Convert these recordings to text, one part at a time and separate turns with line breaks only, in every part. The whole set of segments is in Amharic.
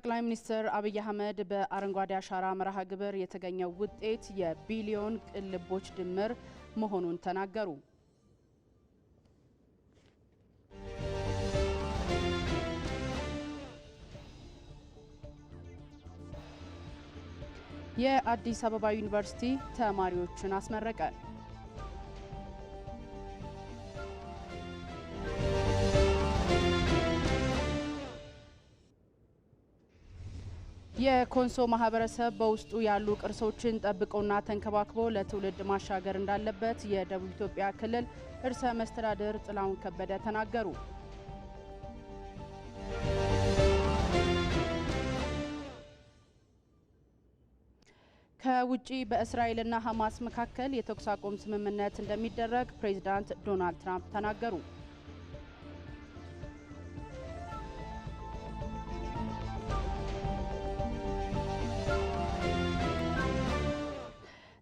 ጠቅላይ ሚኒስትር አብይ አህመድ በአረንጓዴ አሻራ መርሃ ግብር የተገኘው ውጤት የቢሊዮን ቅልቦች ድምር መሆኑን ተናገሩ። የአዲስ አበባ ዩኒቨርሲቲ ተማሪዎችን አስመረቀ። የኮንሶ ማህበረሰብ በውስጡ ያሉ ቅርሶችን ጠብቆና ተንከባክቦ ለትውልድ ማሻገር እንዳለበት የደቡብ ኢትዮጵያ ክልል ርዕሰ መስተዳድር ጥላሁን ከበደ ተናገሩ። ከውጪ በእስራኤልና ሐማስ መካከል የተኩስ አቁም ስምምነት እንደሚደረግ ፕሬዝዳንት ዶናልድ ትራምፕ ተናገሩ።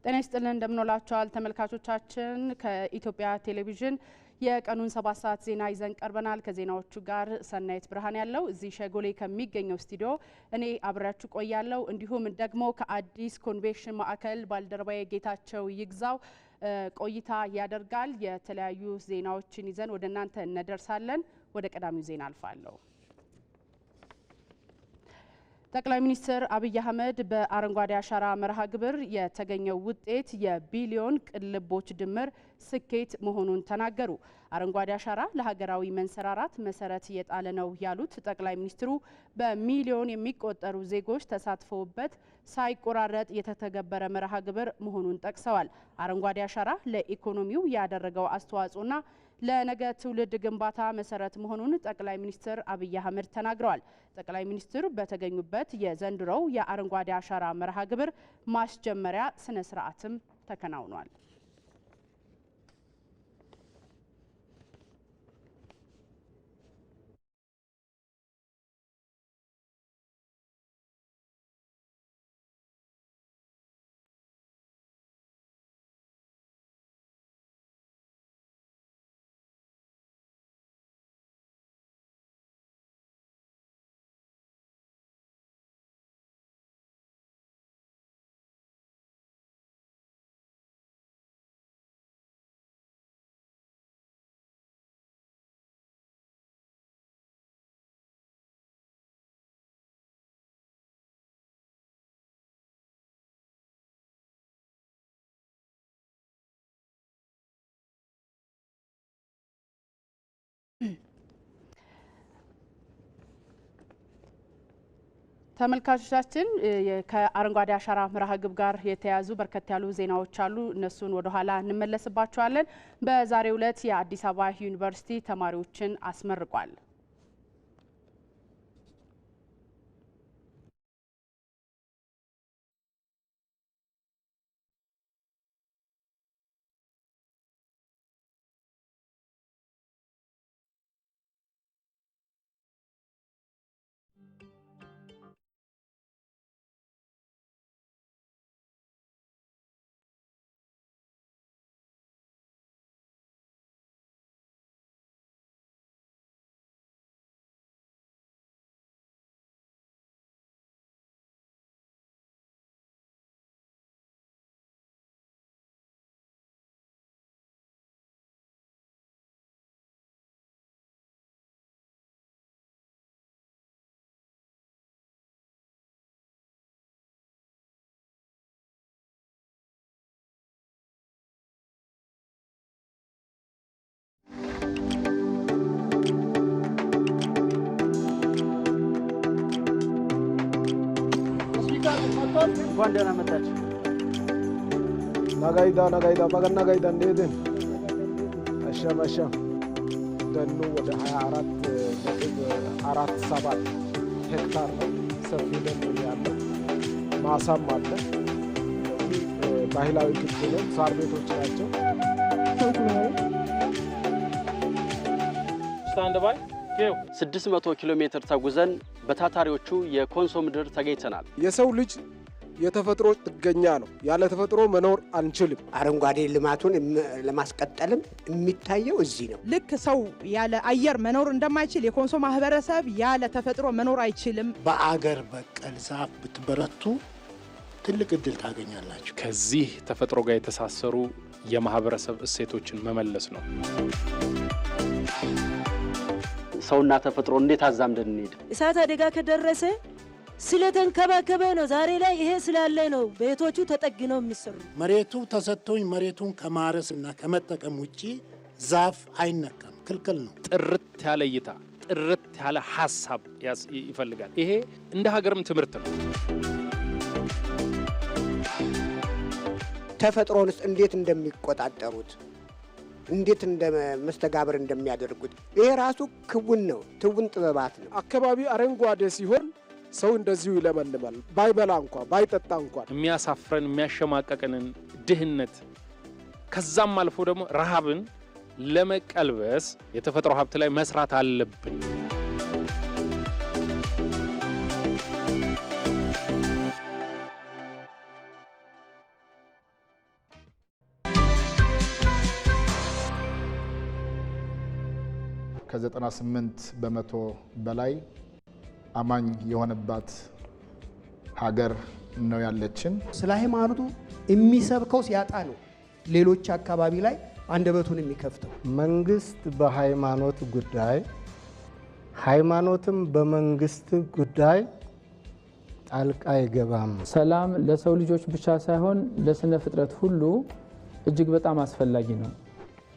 ጤና ይስጥልን እንደምንላችኋል ተመልካቾቻችን። ከኢትዮጵያ ቴሌቪዥን የቀኑን 7 ሰዓት ዜና ይዘን ቀርበናል። ከዜናዎቹ ጋር ሰናይት ብርሃን ያለው እዚህ ሸጎሌ ከሚገኘው ስቱዲዮ እኔ አብራችሁ ቆያለሁ። እንዲሁም ደግሞ ከአዲስ ኮንቬንሽን ማዕከል ባልደረባዬ ጌታቸው ይግዛው ቆይታ ያደርጋል። የተለያዩ ዜናዎችን ይዘን ወደ እናንተ እንደርሳለን። ወደ ቀዳሚው ዜና አልፋለሁ። ጠቅላይ ሚኒስትር አብይ አህመድ በአረንጓዴ አሻራ መርሃ ግብር የተገኘው ውጤት የቢሊዮን ቅልቦች ድምር ስኬት መሆኑን ተናገሩ። አረንጓዴ አሻራ ለሀገራዊ መንሰራራት መሰረት የጣለ ነው ያሉት ጠቅላይ ሚኒስትሩ በሚሊዮን የሚቆጠሩ ዜጎች ተሳትፈውበት ሳይቆራረጥ የተተገበረ መርሃ ግብር መሆኑን ጠቅሰዋል። አረንጓዴ አሻራ ለኢኮኖሚው ያደረገው አስተዋጽኦና ለነገ ትውልድ ግንባታ መሰረት መሆኑን ጠቅላይ ሚኒስትር አብይ አህመድ ተናግረዋል። ጠቅላይ ሚኒስትሩ በተገኙበት የዘንድሮው የአረንጓዴ አሻራ መርሃ ግብር ማስጀመሪያ ስነ ስርዓትም ተከናውኗል። ተመልካቾቻችን ከአረንጓዴ አሻራ መርሃ ግብር ጋር የተያዙ በርከት ያሉ ዜናዎች አሉ። እነሱን ወደ ኋላ እንመለስባቸዋለን። በዛሬው ዕለት የአዲስ አበባ ዩኒቨርሲቲ ተማሪዎችን አስመርቋል። ጓንደና መጣች ናጋይዳ ባገና ጋይዳ እንደሄድን አሻባሻ ደኑ ወደ 24.47 ሄክታር ነው። ሰፊ ደን ያለው ማሳም አለ። ባህላዊ ግቢ ነው። ሳር ቤቶች ናቸው።
ስታንድ ባይ 600 ኪሎ ሜትር ተጉዘን በታታሪዎቹ የኮንሶ ምድር ተገኝተናል።
የሰው ልጅ
የተፈጥሮ ጥገኛ ነው። ያለ ተፈጥሮ መኖር አንችልም።
አረንጓዴ ልማቱን ለማስቀጠልም የሚታየው እዚህ ነው።
ልክ ሰው ያለ አየር መኖር እንደማይችል የኮንሶ ማህበረሰብ ያለ ተፈጥሮ መኖር አይችልም።
በአገር በቀል ዛፍ ብትበረቱ ትልቅ እድል ታገኛላችሁ።
ከዚህ ተፈጥሮ ጋር የተሳሰሩ የማህበረሰብ እሴቶችን መመለስ ነው።
ሰውና ተፈጥሮ እንዴት አዛምደን እንሄድ?
እሳት አደጋ ከደረሰ ስለተንከባከበ ነው። ዛሬ ላይ ይሄ ስላለ ነው ቤቶቹ ተጠግነው የሚሰሩ።
መሬቱ ተሰጥቶኝ መሬቱን ከማረስና ከመጠቀም ውጪ ዛፍ አይነካም፣ ክልክል ነው።
ጥርት ያለ እይታ፣ ጥርት ያለ ሐሳብ ይፈልጋል። ይሄ እንደ ሀገርም ትምህርት ነው።
ተፈጥሮንስ እንዴት እንደሚቆጣጠሩት እንዴት መስተጋብር እንደሚያደርጉት ይሄ ራሱ ክውን ነው። ትውን ጥበባት ነው።
አካባቢ አረንጓዴ ሲሆን ሰው እንደዚሁ ይለመልማል። ባይበላ እንኳን ባይጠጣ እንኳን
የሚያሳፍረን የሚያሸማቀቀንን ድህነት ከዛም አልፎ ደግሞ ረሃብን ለመቀልበስ የተፈጥሮ ሀብት ላይ መስራት አለብን።
ከ98% በላይ አማኝ የሆነባት ሀገር ነው ያለችን።
ስለ ሃይማኖቱ የሚሰብከው ሲያጣ ነው ሌሎች አካባቢ ላይ አንደበቱን የሚከፍተው።
መንግስት በሃይማኖት ጉዳይ፣ ሃይማኖትም በመንግስት ጉዳይ ጣልቃ አይገባም።
ሰላም ለሰው ልጆች ብቻ ሳይሆን ለስነ ፍጥረት ሁሉ እጅግ በጣም አስፈላጊ ነው።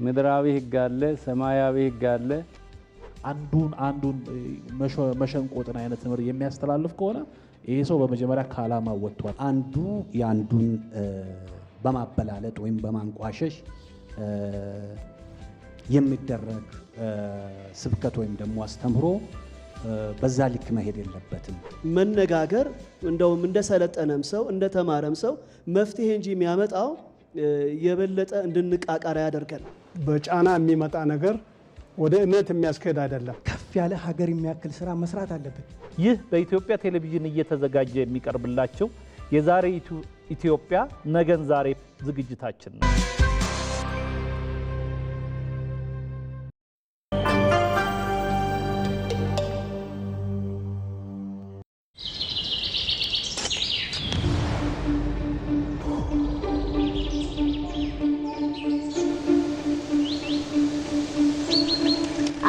ምድራዊ ህግ አለ፣ ሰማያዊ ህግ አለ።
አንዱን መሸንቆጥን አይነት ትምህርት የሚያስተላልፍ ከሆነ ይሄ ሰው በመጀመሪያ ከዓላማ ወጥቷል።
አንዱ የአንዱን በማበላለጥ ወይም በማንቋሸሽ የሚደረግ ስብከት ወይም ደግሞ አስተምሮ በዛ ልክ መሄድ የለበትም።
መነጋገር እንደውም እንደሰለጠነም ሰው እንደተማረም ሰው መፍትሄ እንጂ የሚያመጣው የበለጠ እንድንቃቃር ያደርጋል።
በጫና የሚመጣ ነገር ወደ እምነት የሚያስኬድ አይደለም።
ከፍ ያለ ሀገር የሚያክል ስራ መስራት አለብን።
ይህ በኢትዮጵያ ቴሌቪዥን እየተዘጋጀ የሚቀርብላቸው የዛሬ ኢትዮጵያ ነገን ዛሬ ዝግጅታችን ነው።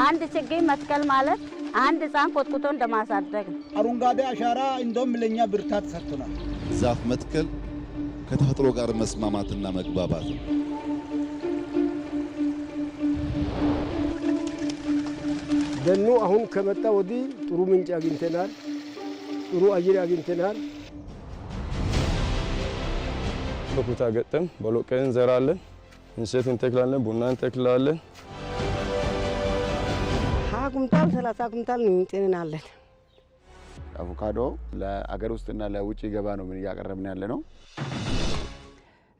አንድ ችግኝ መትከል ማለት አንድ ህፃን ኮትኩቶ እንደማሳደግ ነው።
አረንጓዴ አሻራ እንደውም ለኛ ብርታት ሰጥቶናል።
ዛፍ መትከል ከተፈጥሮ ጋር መስማማትና መግባባት ነው።
ደኑ አሁን ከመጣ ወዲህ ጥሩ ምንጭ አግኝተናል፣ ጥሩ አየር አግኝተናል።
በኩታ ገጠም በሎቄ እንዘራለን፣ እንሰት እንተክላለን፣ ቡና እንተክላለን።
20 ኩንታል 30 ኩንታል እንጥናለን።
አቮካዶ ለአገር ውስጥና ለውጭ ገባ ነው ምን ያቀርብን ያለ ነው።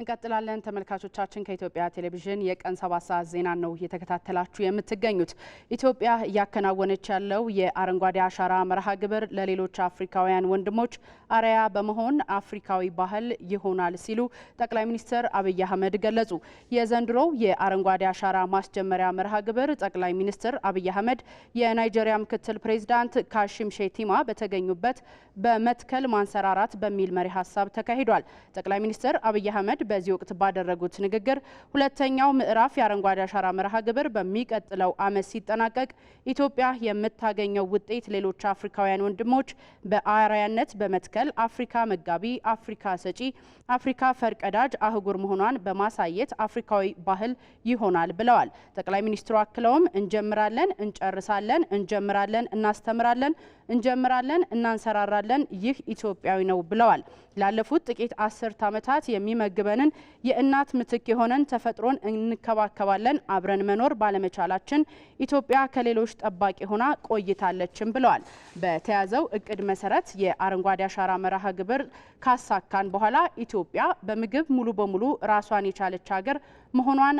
እንቀጥላለን። ተመልካቾቻችን ከኢትዮጵያ ቴሌቪዥን የቀን 7 ሰዓት ዜና ነው እየተከታተላችሁ የምትገኙት። ኢትዮጵያ እያከናወነች ያለው የአረንጓዴ አሻራ መርሃ ግብር ለሌሎች አፍሪካውያን ወንድሞች አርአያ በመሆን አፍሪካዊ ባህል ይሆናል ሲሉ ጠቅላይ ሚኒስትር አብይ አህመድ ገለጹ። የዘንድሮው የአረንጓዴ አሻራ ማስጀመሪያ መርሃ ግብር ጠቅላይ ሚኒስትር አብይ አህመድ የናይጄሪያ ምክትል ፕሬዚዳንት ካሺም ሼቲማ በተገኙበት በመትከል ማንሰራራት በሚል መሪ ሀሳብ ተካሂዷል። ጠቅላይ ሚኒስትር አብይ አህመድ በዚህ ወቅት ባደረጉት ንግግር ሁለተኛው ምዕራፍ የአረንጓዴ አሻራ መርሃ ግብር በሚቀጥለው ዓመት ሲጠናቀቅ ኢትዮጵያ የምታገኘው ውጤት ሌሎች አፍሪካውያን ወንድሞች በአርአያነት በመትከል አፍሪካ መጋቢ፣ አፍሪካ ሰጪ፣ አፍሪካ ፈርቀዳጅ አህጉር መሆኗን በማሳየት አፍሪካዊ ባህል ይሆናል ብለዋል። ጠቅላይ ሚኒስትሩ አክለውም እንጀምራለን፣ እንጨርሳለን፣ እንጀምራለን፣ እናስተምራለን፣ እንጀምራለን፣ እናንሰራራለን፣ ይህ ኢትዮጵያዊ ነው ብለዋል። ላለፉት ጥቂት 10 ዓመታት የሚመግበንን የእናት ምትክ የሆነን ተፈጥሮን እንከባከባለን። አብረን መኖር ባለመቻላችን ኢትዮጵያ ከሌሎች ጠባቂ ሆና ቆይታለችም ብለዋል። በተያዘው እቅድ መሰረት የአረንጓዴ አሻራ መርሃ ግብር ካሳካን በኋላ ኢትዮጵያ በምግብ ሙሉ በሙሉ ራሷን የቻለች ሀገር መሆኗን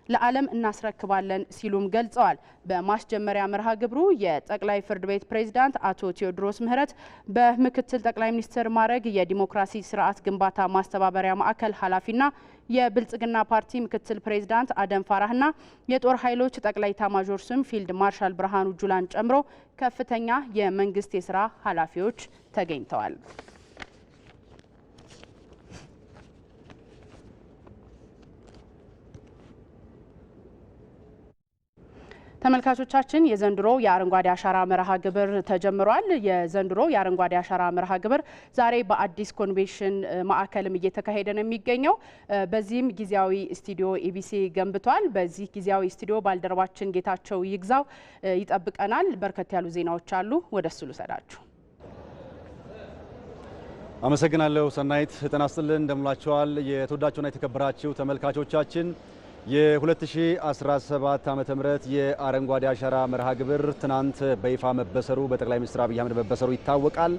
ለዓለም እናስረክባለን ሲሉም ገልጸዋል። በማስጀመሪያ መርሃ ግብሩ የጠቅላይ ፍርድ ቤት ፕሬዝዳንት አቶ ቴዎድሮስ ምህረት በምክትል ጠቅላይ ሚኒስትር ማዕረግ የዲሞክራሲ ስርዓት ግንባታ ማስተባበሪያ ማዕከል ኃላፊና የብልጽግና ፓርቲ ምክትል ፕሬዝዳንት አደም ፋራህና የጦር ኃይሎች ጠቅላይ ኤታማዦር ሹም ፊልድ ማርሻል ብርሃኑ ጁላን ጨምሮ ከፍተኛ የመንግስት የስራ ኃላፊዎች ተገኝተዋል። ተመልካቾቻችን የዘንድሮ የአረንጓዴ አሻራ መርሃ ግብር ተጀምሯል። የዘንድሮ የአረንጓዴ አሻራ መርሃ ግብር ዛሬ በአዲስ ኮንቬንሽን ማዕከልም እየተካሄደ ነው የሚገኘው። በዚህም ጊዜያዊ ስቱዲዮ ኢቢሲ ገንብቷል። በዚህ ጊዜያዊ ስቱዲዮ ባልደረባችን ጌታቸው ይግዛው ይጠብቀናል። በርከት ያሉ ዜናዎች አሉ። ወደሱ ልሰዳችሁ።
አመሰግናለሁ ሰናይት። ጤና ይስጥልን እንደምላችኋል የተወዳችሁና የተከበራችሁ ተመልካቾቻችን የ2017 ዓመተ ምህረት የአረንጓዴ አሻራ መርሃ ግብር ትናንት በይፋ መበሰሩ በጠቅላይ ሚኒስትር አብይ አህመድ መበሰሩ ይታወቃል።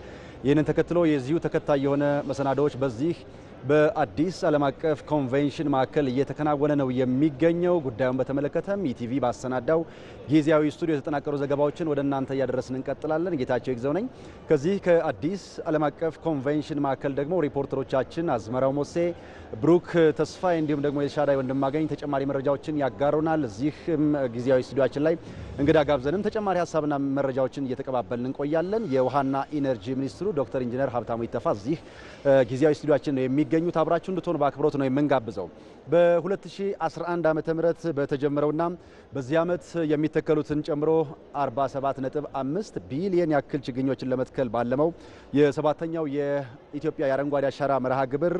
ይህንን ተከትሎ የዚሁ ተከታይ የሆነ መሰናዶዎች በዚህ በአዲስ ዓለም አቀፍ ኮንቬንሽን ማዕከል እየተከናወነ ነው የሚገኘው። ጉዳዩን በተመለከተም ኢቲቪ ባሰናዳው ጊዜያዊ ስቱዲዮ የተጠናቀሩ ዘገባዎችን ወደ እናንተ እያደረስን እንቀጥላለን። ጌታቸው ይግዘው ነኝ። ከዚህ ከአዲስ ዓለም አቀፍ ኮንቬንሽን ማዕከል ደግሞ ሪፖርተሮቻችን አዝመራው ሞሴ፣ ብሩክ ተስፋዬ እንዲሁም ደግሞ የሻዳይ ወንድማገኝ ተጨማሪ መረጃዎችን ያጋሩናል። እዚህም ጊዜያዊ ስቱዲዮአችን ላይ እንግዳ ጋብዘንም ተጨማሪ ሀሳብና መረጃዎችን እየተቀባበልን እንቆያለን። የውሃና ኢነርጂ ሚኒስትሩ ዶክተር ኢንጂነር ሀብታሙ ኢተፋ እዚህ ጊዜያዊ ስቱዲዮአችን ነው የሚገኙት። አብራችሁ እንድትሆኑ በአክብሮት ነው የምንጋብዘው። በ2011 ዓመተ ምህረት በተጀመረውና በዚህ ዓመት የሚተከሉትን ጨምሮ 47.5 ቢሊዮን ያክል ችግኞችን ለመትከል ባለመው የሰባተኛው የኢትዮጵያ የአረንጓዴ አሻራ መርሃ ግብር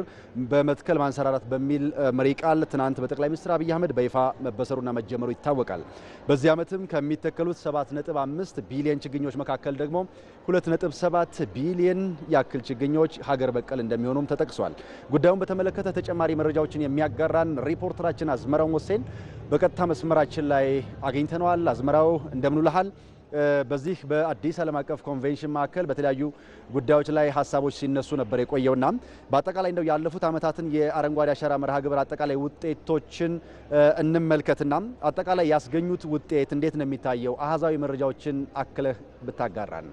በመትከል ማንሰራራት በሚል መሪ ቃል ትናንት በጠቅላይ ሚኒስትር አብይ አህመድ በይፋ መበሰሩና መጀመሩ ይታወቃል። በዚህ ዓመትም ከሚተከሉት 7.5 ቢሊዮን ችግኞች መካከል ደግሞ 2.7 ቢሊዮን ያክል ችግኞች ሀገር በቀል እንደሚሆኑም ተጠቅሷል። ጉዳዩን በተመለከተ ተጨማሪ መረጃዎችን የሚያጋራን ሪፖርተራችን አዝመራው ሞሴን በቀጥታ መስመራችን ላይ አግኝተነዋል። አዝመራው እንደምን ውለሃል? በዚህ በአዲስ ዓለም አቀፍ ኮንቬንሽን ማዕከል በተለያዩ ጉዳዮች ላይ ሀሳቦች ሲነሱ ነበር የቆየውና በአጠቃላይ እንደው ያለፉት ዓመታትን የአረንጓዴ አሻራ መርሃ ግብር አጠቃላይ ውጤቶችን እንመልከትና አጠቃላይ ያስገኙት ውጤት እንዴት ነው የሚታየው? አሃዛዊ መረጃዎችን አክለህ ብታጋራን።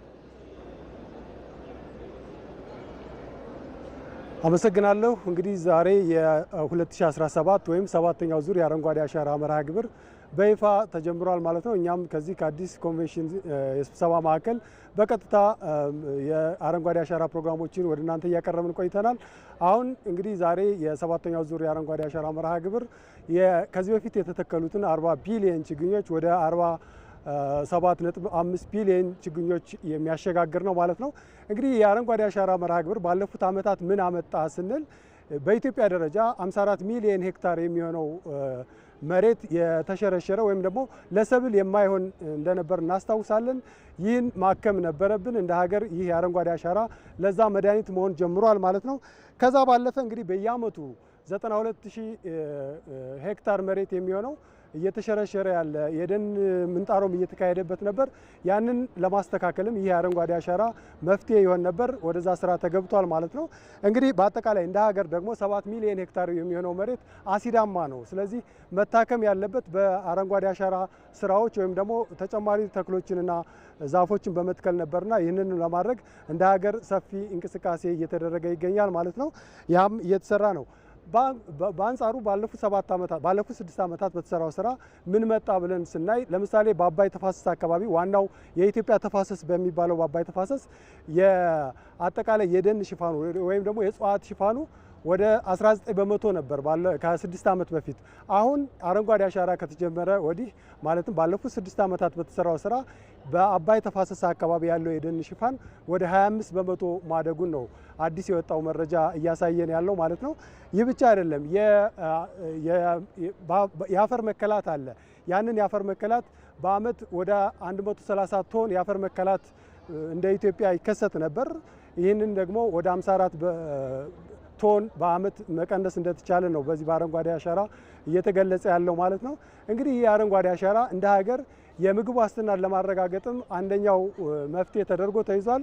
አመሰግናለሁ። እንግዲህ ዛሬ የ2017 ወይም ሰባተኛው ዙር የአረንጓዴ አሻራ መርሃ ግብር በይፋ ተጀምሯል ማለት ነው። እኛም ከዚህ ከአዲስ ኮንቬንሽን የስብሰባ ማዕከል በቀጥታ የአረንጓዴ አሻራ ፕሮግራሞችን ወደ እናንተ እያቀረብን ቆይተናል። አሁን እንግዲህ ዛሬ የሰባተኛው ዙር የአረንጓዴ አሻራ መርሃ ግብር ከዚህ በፊት የተተከሉትን 40 ቢሊዮን ችግኞች ወደ 47.5 ቢሊዮን ችግኞች የሚያሸጋግር ነው ማለት ነው። እንግዲህ የአረንጓዴ አሻራ መርሃ ግብር ባለፉት ዓመታት ምን አመጣ ስንል በኢትዮጵያ ደረጃ 54 ሚሊዮን ሄክታር የሚሆነው መሬት የተሸረሸረ ወይም ደግሞ ለሰብል የማይሆን እንደነበር እናስታውሳለን። ይህን ማከም ነበረብን እንደ ሀገር። ይህ የአረንጓዴ አሻራ ለዛ መድኃኒት መሆን ጀምሯል ማለት ነው። ከዛ ባለፈ እንግዲህ በየአመቱ 92000 ሄክታር መሬት የሚሆነው እየተሸረሸረ ያለ የደን ምንጣሮም እየተካሄደበት ነበር። ያንን ለማስተካከልም ይህ አረንጓዴ አሻራ መፍትሄ ይሆን ነበር። ወደዛ ስራ ተገብቷል ማለት ነው። እንግዲህ በአጠቃላይ እንደ ሀገር ደግሞ 7 ሚሊዮን ሄክታር የሚሆነው መሬት አሲዳማ ነው። ስለዚህ መታከም ያለበት በአረንጓዴ አሻራ ስራዎች ወይም ደግሞ ተጨማሪ ተክሎችንና ዛፎችን በመትከል ነበርና ይህንን ለማድረግ እንደ ሀገር ሰፊ እንቅስቃሴ እየተደረገ ይገኛል ማለት ነው። ያም እየተሰራ ነው። በአንጻሩ ባለፉት 6 ዓመታት በተሰራው ስራ ምን መጣ ብለን ስናይ ለምሳሌ በአባይ ተፋሰስ አካባቢ ዋናው የኢትዮጵያ ተፋሰስ በሚባለው በአባይ ተፋሰስ የአጠቃላይ የደን ሽፋኑ ወይም ደግሞ የእጽዋት ሽፋኑ ወደ 19 በመቶ ነበር ከ6 ዓመት በፊት። አሁን አረንጓዴ አሻራ ከተጀመረ ወዲህ ማለትም ባለፉት 6 ዓመታት በተሰራው ስራ በአባይ ተፋሰስ አካባቢ ያለው የደን ሽፋን ወደ 25 በመቶ ማደጉን ነው አዲስ የወጣው መረጃ እያሳየን ያለው ማለት ነው። ይህ ብቻ አይደለም፣ የአፈር መከላት አለ። ያንን የአፈር መከላት በአመት ወደ 130 ቶን የአፈር መከላት እንደ ኢትዮጵያ ይከሰት ነበር። ይህንን ደግሞ ወደ 54 ቶን በአመት መቀነስ እንደተቻለ ነው በዚህ በአረንጓዴ አሻራ እየተገለጸ ያለው ማለት ነው። እንግዲህ ይህ አረንጓዴ አሻራ እንደ ሀገር የምግብ ዋስትናን ለማረጋገጥም አንደኛው መፍትሄ ተደርጎ ተይዟል።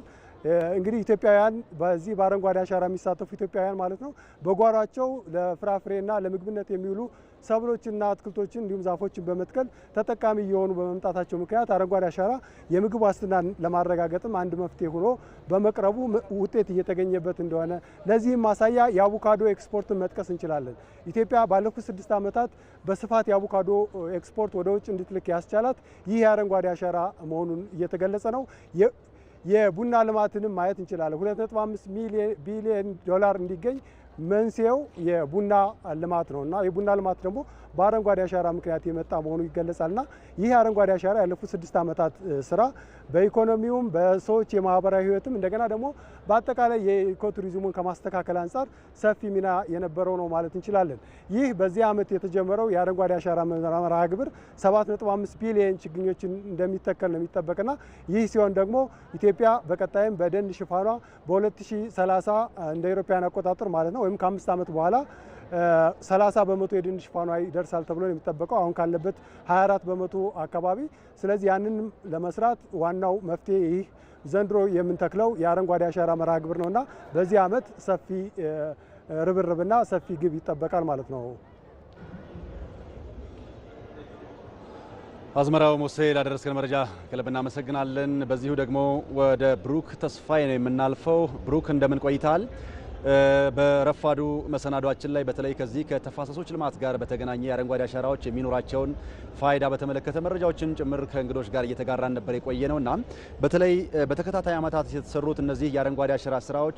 እንግዲህ ኢትዮጵያውያን በዚህ በአረንጓዴ አሻራ የሚሳተፉ ኢትዮጵያውያን ማለት ነው በጓሯቸው ለፍራፍሬና ለምግብነት የሚውሉ ሰብሎችና አትክልቶችን እንዲሁም ዛፎችን በመትከል ተጠቃሚ እየሆኑ በመምጣታቸው ምክንያት አረንጓዴ አሻራ የምግብ ዋስትናን ለማረጋገጥም አንድ መፍትሄ ሆኖ በመቅረቡ ውጤት እየተገኘበት እንደሆነ ለዚህም ማሳያ የአቮካዶ ኤክስፖርትን መጥቀስ እንችላለን። ኢትዮጵያ ባለፉት 6 ዓመታት በስፋት የአቮካዶ ኤክስፖርት ወደ ውጭ እንድትልክ ያስቻላት ይህ የአረንጓዴ አሻራ መሆኑን እየተገለጸ ነው። የቡና ልማትንም ማየት እንችላለን። 2.5 ቢሊዮን ዶላር እንዲገኝ መንስኤው የቡና ልማት ነውና የቡና ልማት ደግሞ በአረንጓዴ አሻራ ምክንያት የመጣ መሆኑ ይገለጻልና ይህ አረንጓዴ አሻራ ያለፉት 6 ዓመታት ስራ በኢኮኖሚውም በሰዎች የማህበራዊ ህይወትም እንደገና ደግሞ በአጠቃላይ የኢኮቱሪዝሙን ከማስተካከል አንጻር ሰፊ ሚና የነበረው ነው ማለት እንችላለን። ይህ በዚህ ዓመት የተጀመረው የአረንጓዴ አሻራ መርሃ ግብር 7.5 ቢሊዮን ችግኞችን እንደሚተከል ነው የሚጠበቅና ይህ ሲሆን ደግሞ ኢትዮጵያ በቀጣይም በደን ሽፋኗ በ2030 እንደ አውሮፓውያን አቆጣጠር ማለት ነው ወይም ከ5 ዓመት በኋላ 30 በመቶ የደን ሽፋኗ ይደርሳል ተብሎ ነው የሚጠበቀው አሁን ካለበት 24 በመቶ አካባቢ። ስለዚህ ያንን ለመስራት ዋናው መፍትሄ ይህ ዘንድሮ የምንተክለው የአረንጓዴ አሻራ መርሃ ግብር ነውና በዚህ ዓመት ሰፊ ርብርብና ሰፊ ግብ ይጠበቃል ማለት ነው።
አዝመራው ሙሴ ላደረስከን መረጃ ከልብ እናመሰግናለን። በዚሁ ደግሞ ወደ ብሩክ ተስፋዬ ነው የምናልፈው። ብሩክ እንደምን ቆይታል? በረፋዱ መሰናዷችን ላይ በተለይ ከዚህ ከተፋሰሶች ልማት ጋር በተገናኘ የአረንጓዴ አሻራዎች የሚኖራቸውን ፋይዳ በተመለከተ መረጃዎችን ጭምር ከእንግዶች ጋር እየተጋራን ነበር የቆየ ነውና በተለይ በተከታታይ ዓመታት የተሰሩት እነዚህ የአረንጓዴ አሻራ ስራዎች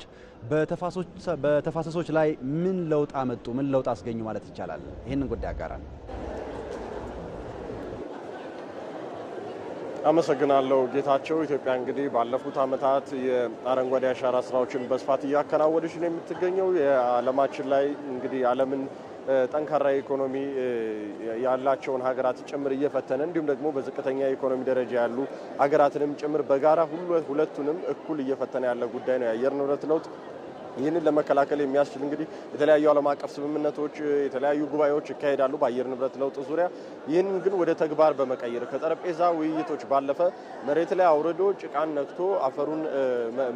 በተፋሰሶች ላይ ምን ለውጥ አመጡ? ምን ለውጥ አስገኙ ማለት ይቻላል? ይህንን ጉዳይ አጋራን።
አመሰግናለሁ ጌታቸው። ኢትዮጵያ እንግዲህ ባለፉት ዓመታት የአረንጓዴ አሻራ ስራዎችን በስፋት እያከናወነች ነው የምትገኘው። የዓለማችን ላይ እንግዲህ ዓለምን ጠንካራ ኢኮኖሚ ያላቸውን ሀገራት ጭምር እየፈተነ እንዲሁም ደግሞ በዝቅተኛ ኢኮኖሚ ደረጃ ያሉ ሀገራትንም ጭምር በጋራ ሁለቱንም እኩል እየፈተነ ያለ ጉዳይ ነው የአየር ንብረት ለውጥ። ይህንን ለመከላከል የሚያስችል እንግዲህ የተለያዩ ዓለም አቀፍ ስምምነቶች፣ የተለያዩ ጉባኤዎች ይካሄዳሉ በአየር ንብረት ለውጥ ዙሪያ። ይህንን ግን ወደ ተግባር በመቀየር ከጠረጴዛ ውይይቶች ባለፈ መሬት ላይ አውርዶ ጭቃን ነክቶ አፈሩን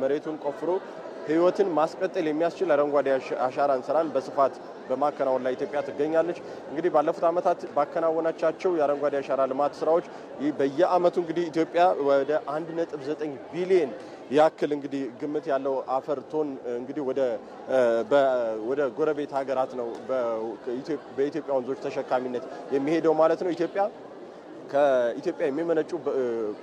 መሬቱን ቆፍሮ ህይወትን ማስቀጠል የሚያስችል አረንጓዴ አሻራን ስራን በስፋት በማከናወን ላይ ኢትዮጵያ ትገኛለች። እንግዲህ ባለፉት ዓመታት ባከናወናቻቸው የአረንጓዴ አሻራ ልማት ስራዎች በየዓመቱ እንግዲህ ኢትዮጵያ ወደ 1.9 ቢሊዮን ያክል እንግዲህ ግምት ያለው አፈር ቶን እንግዲህ ወደ ጎረቤት ሀገራት ነው በኢትዮጵያ ወንዞች ተሸካሚነት የሚሄደው ማለት ነው። ከኢትዮጵያ የሚመነጩ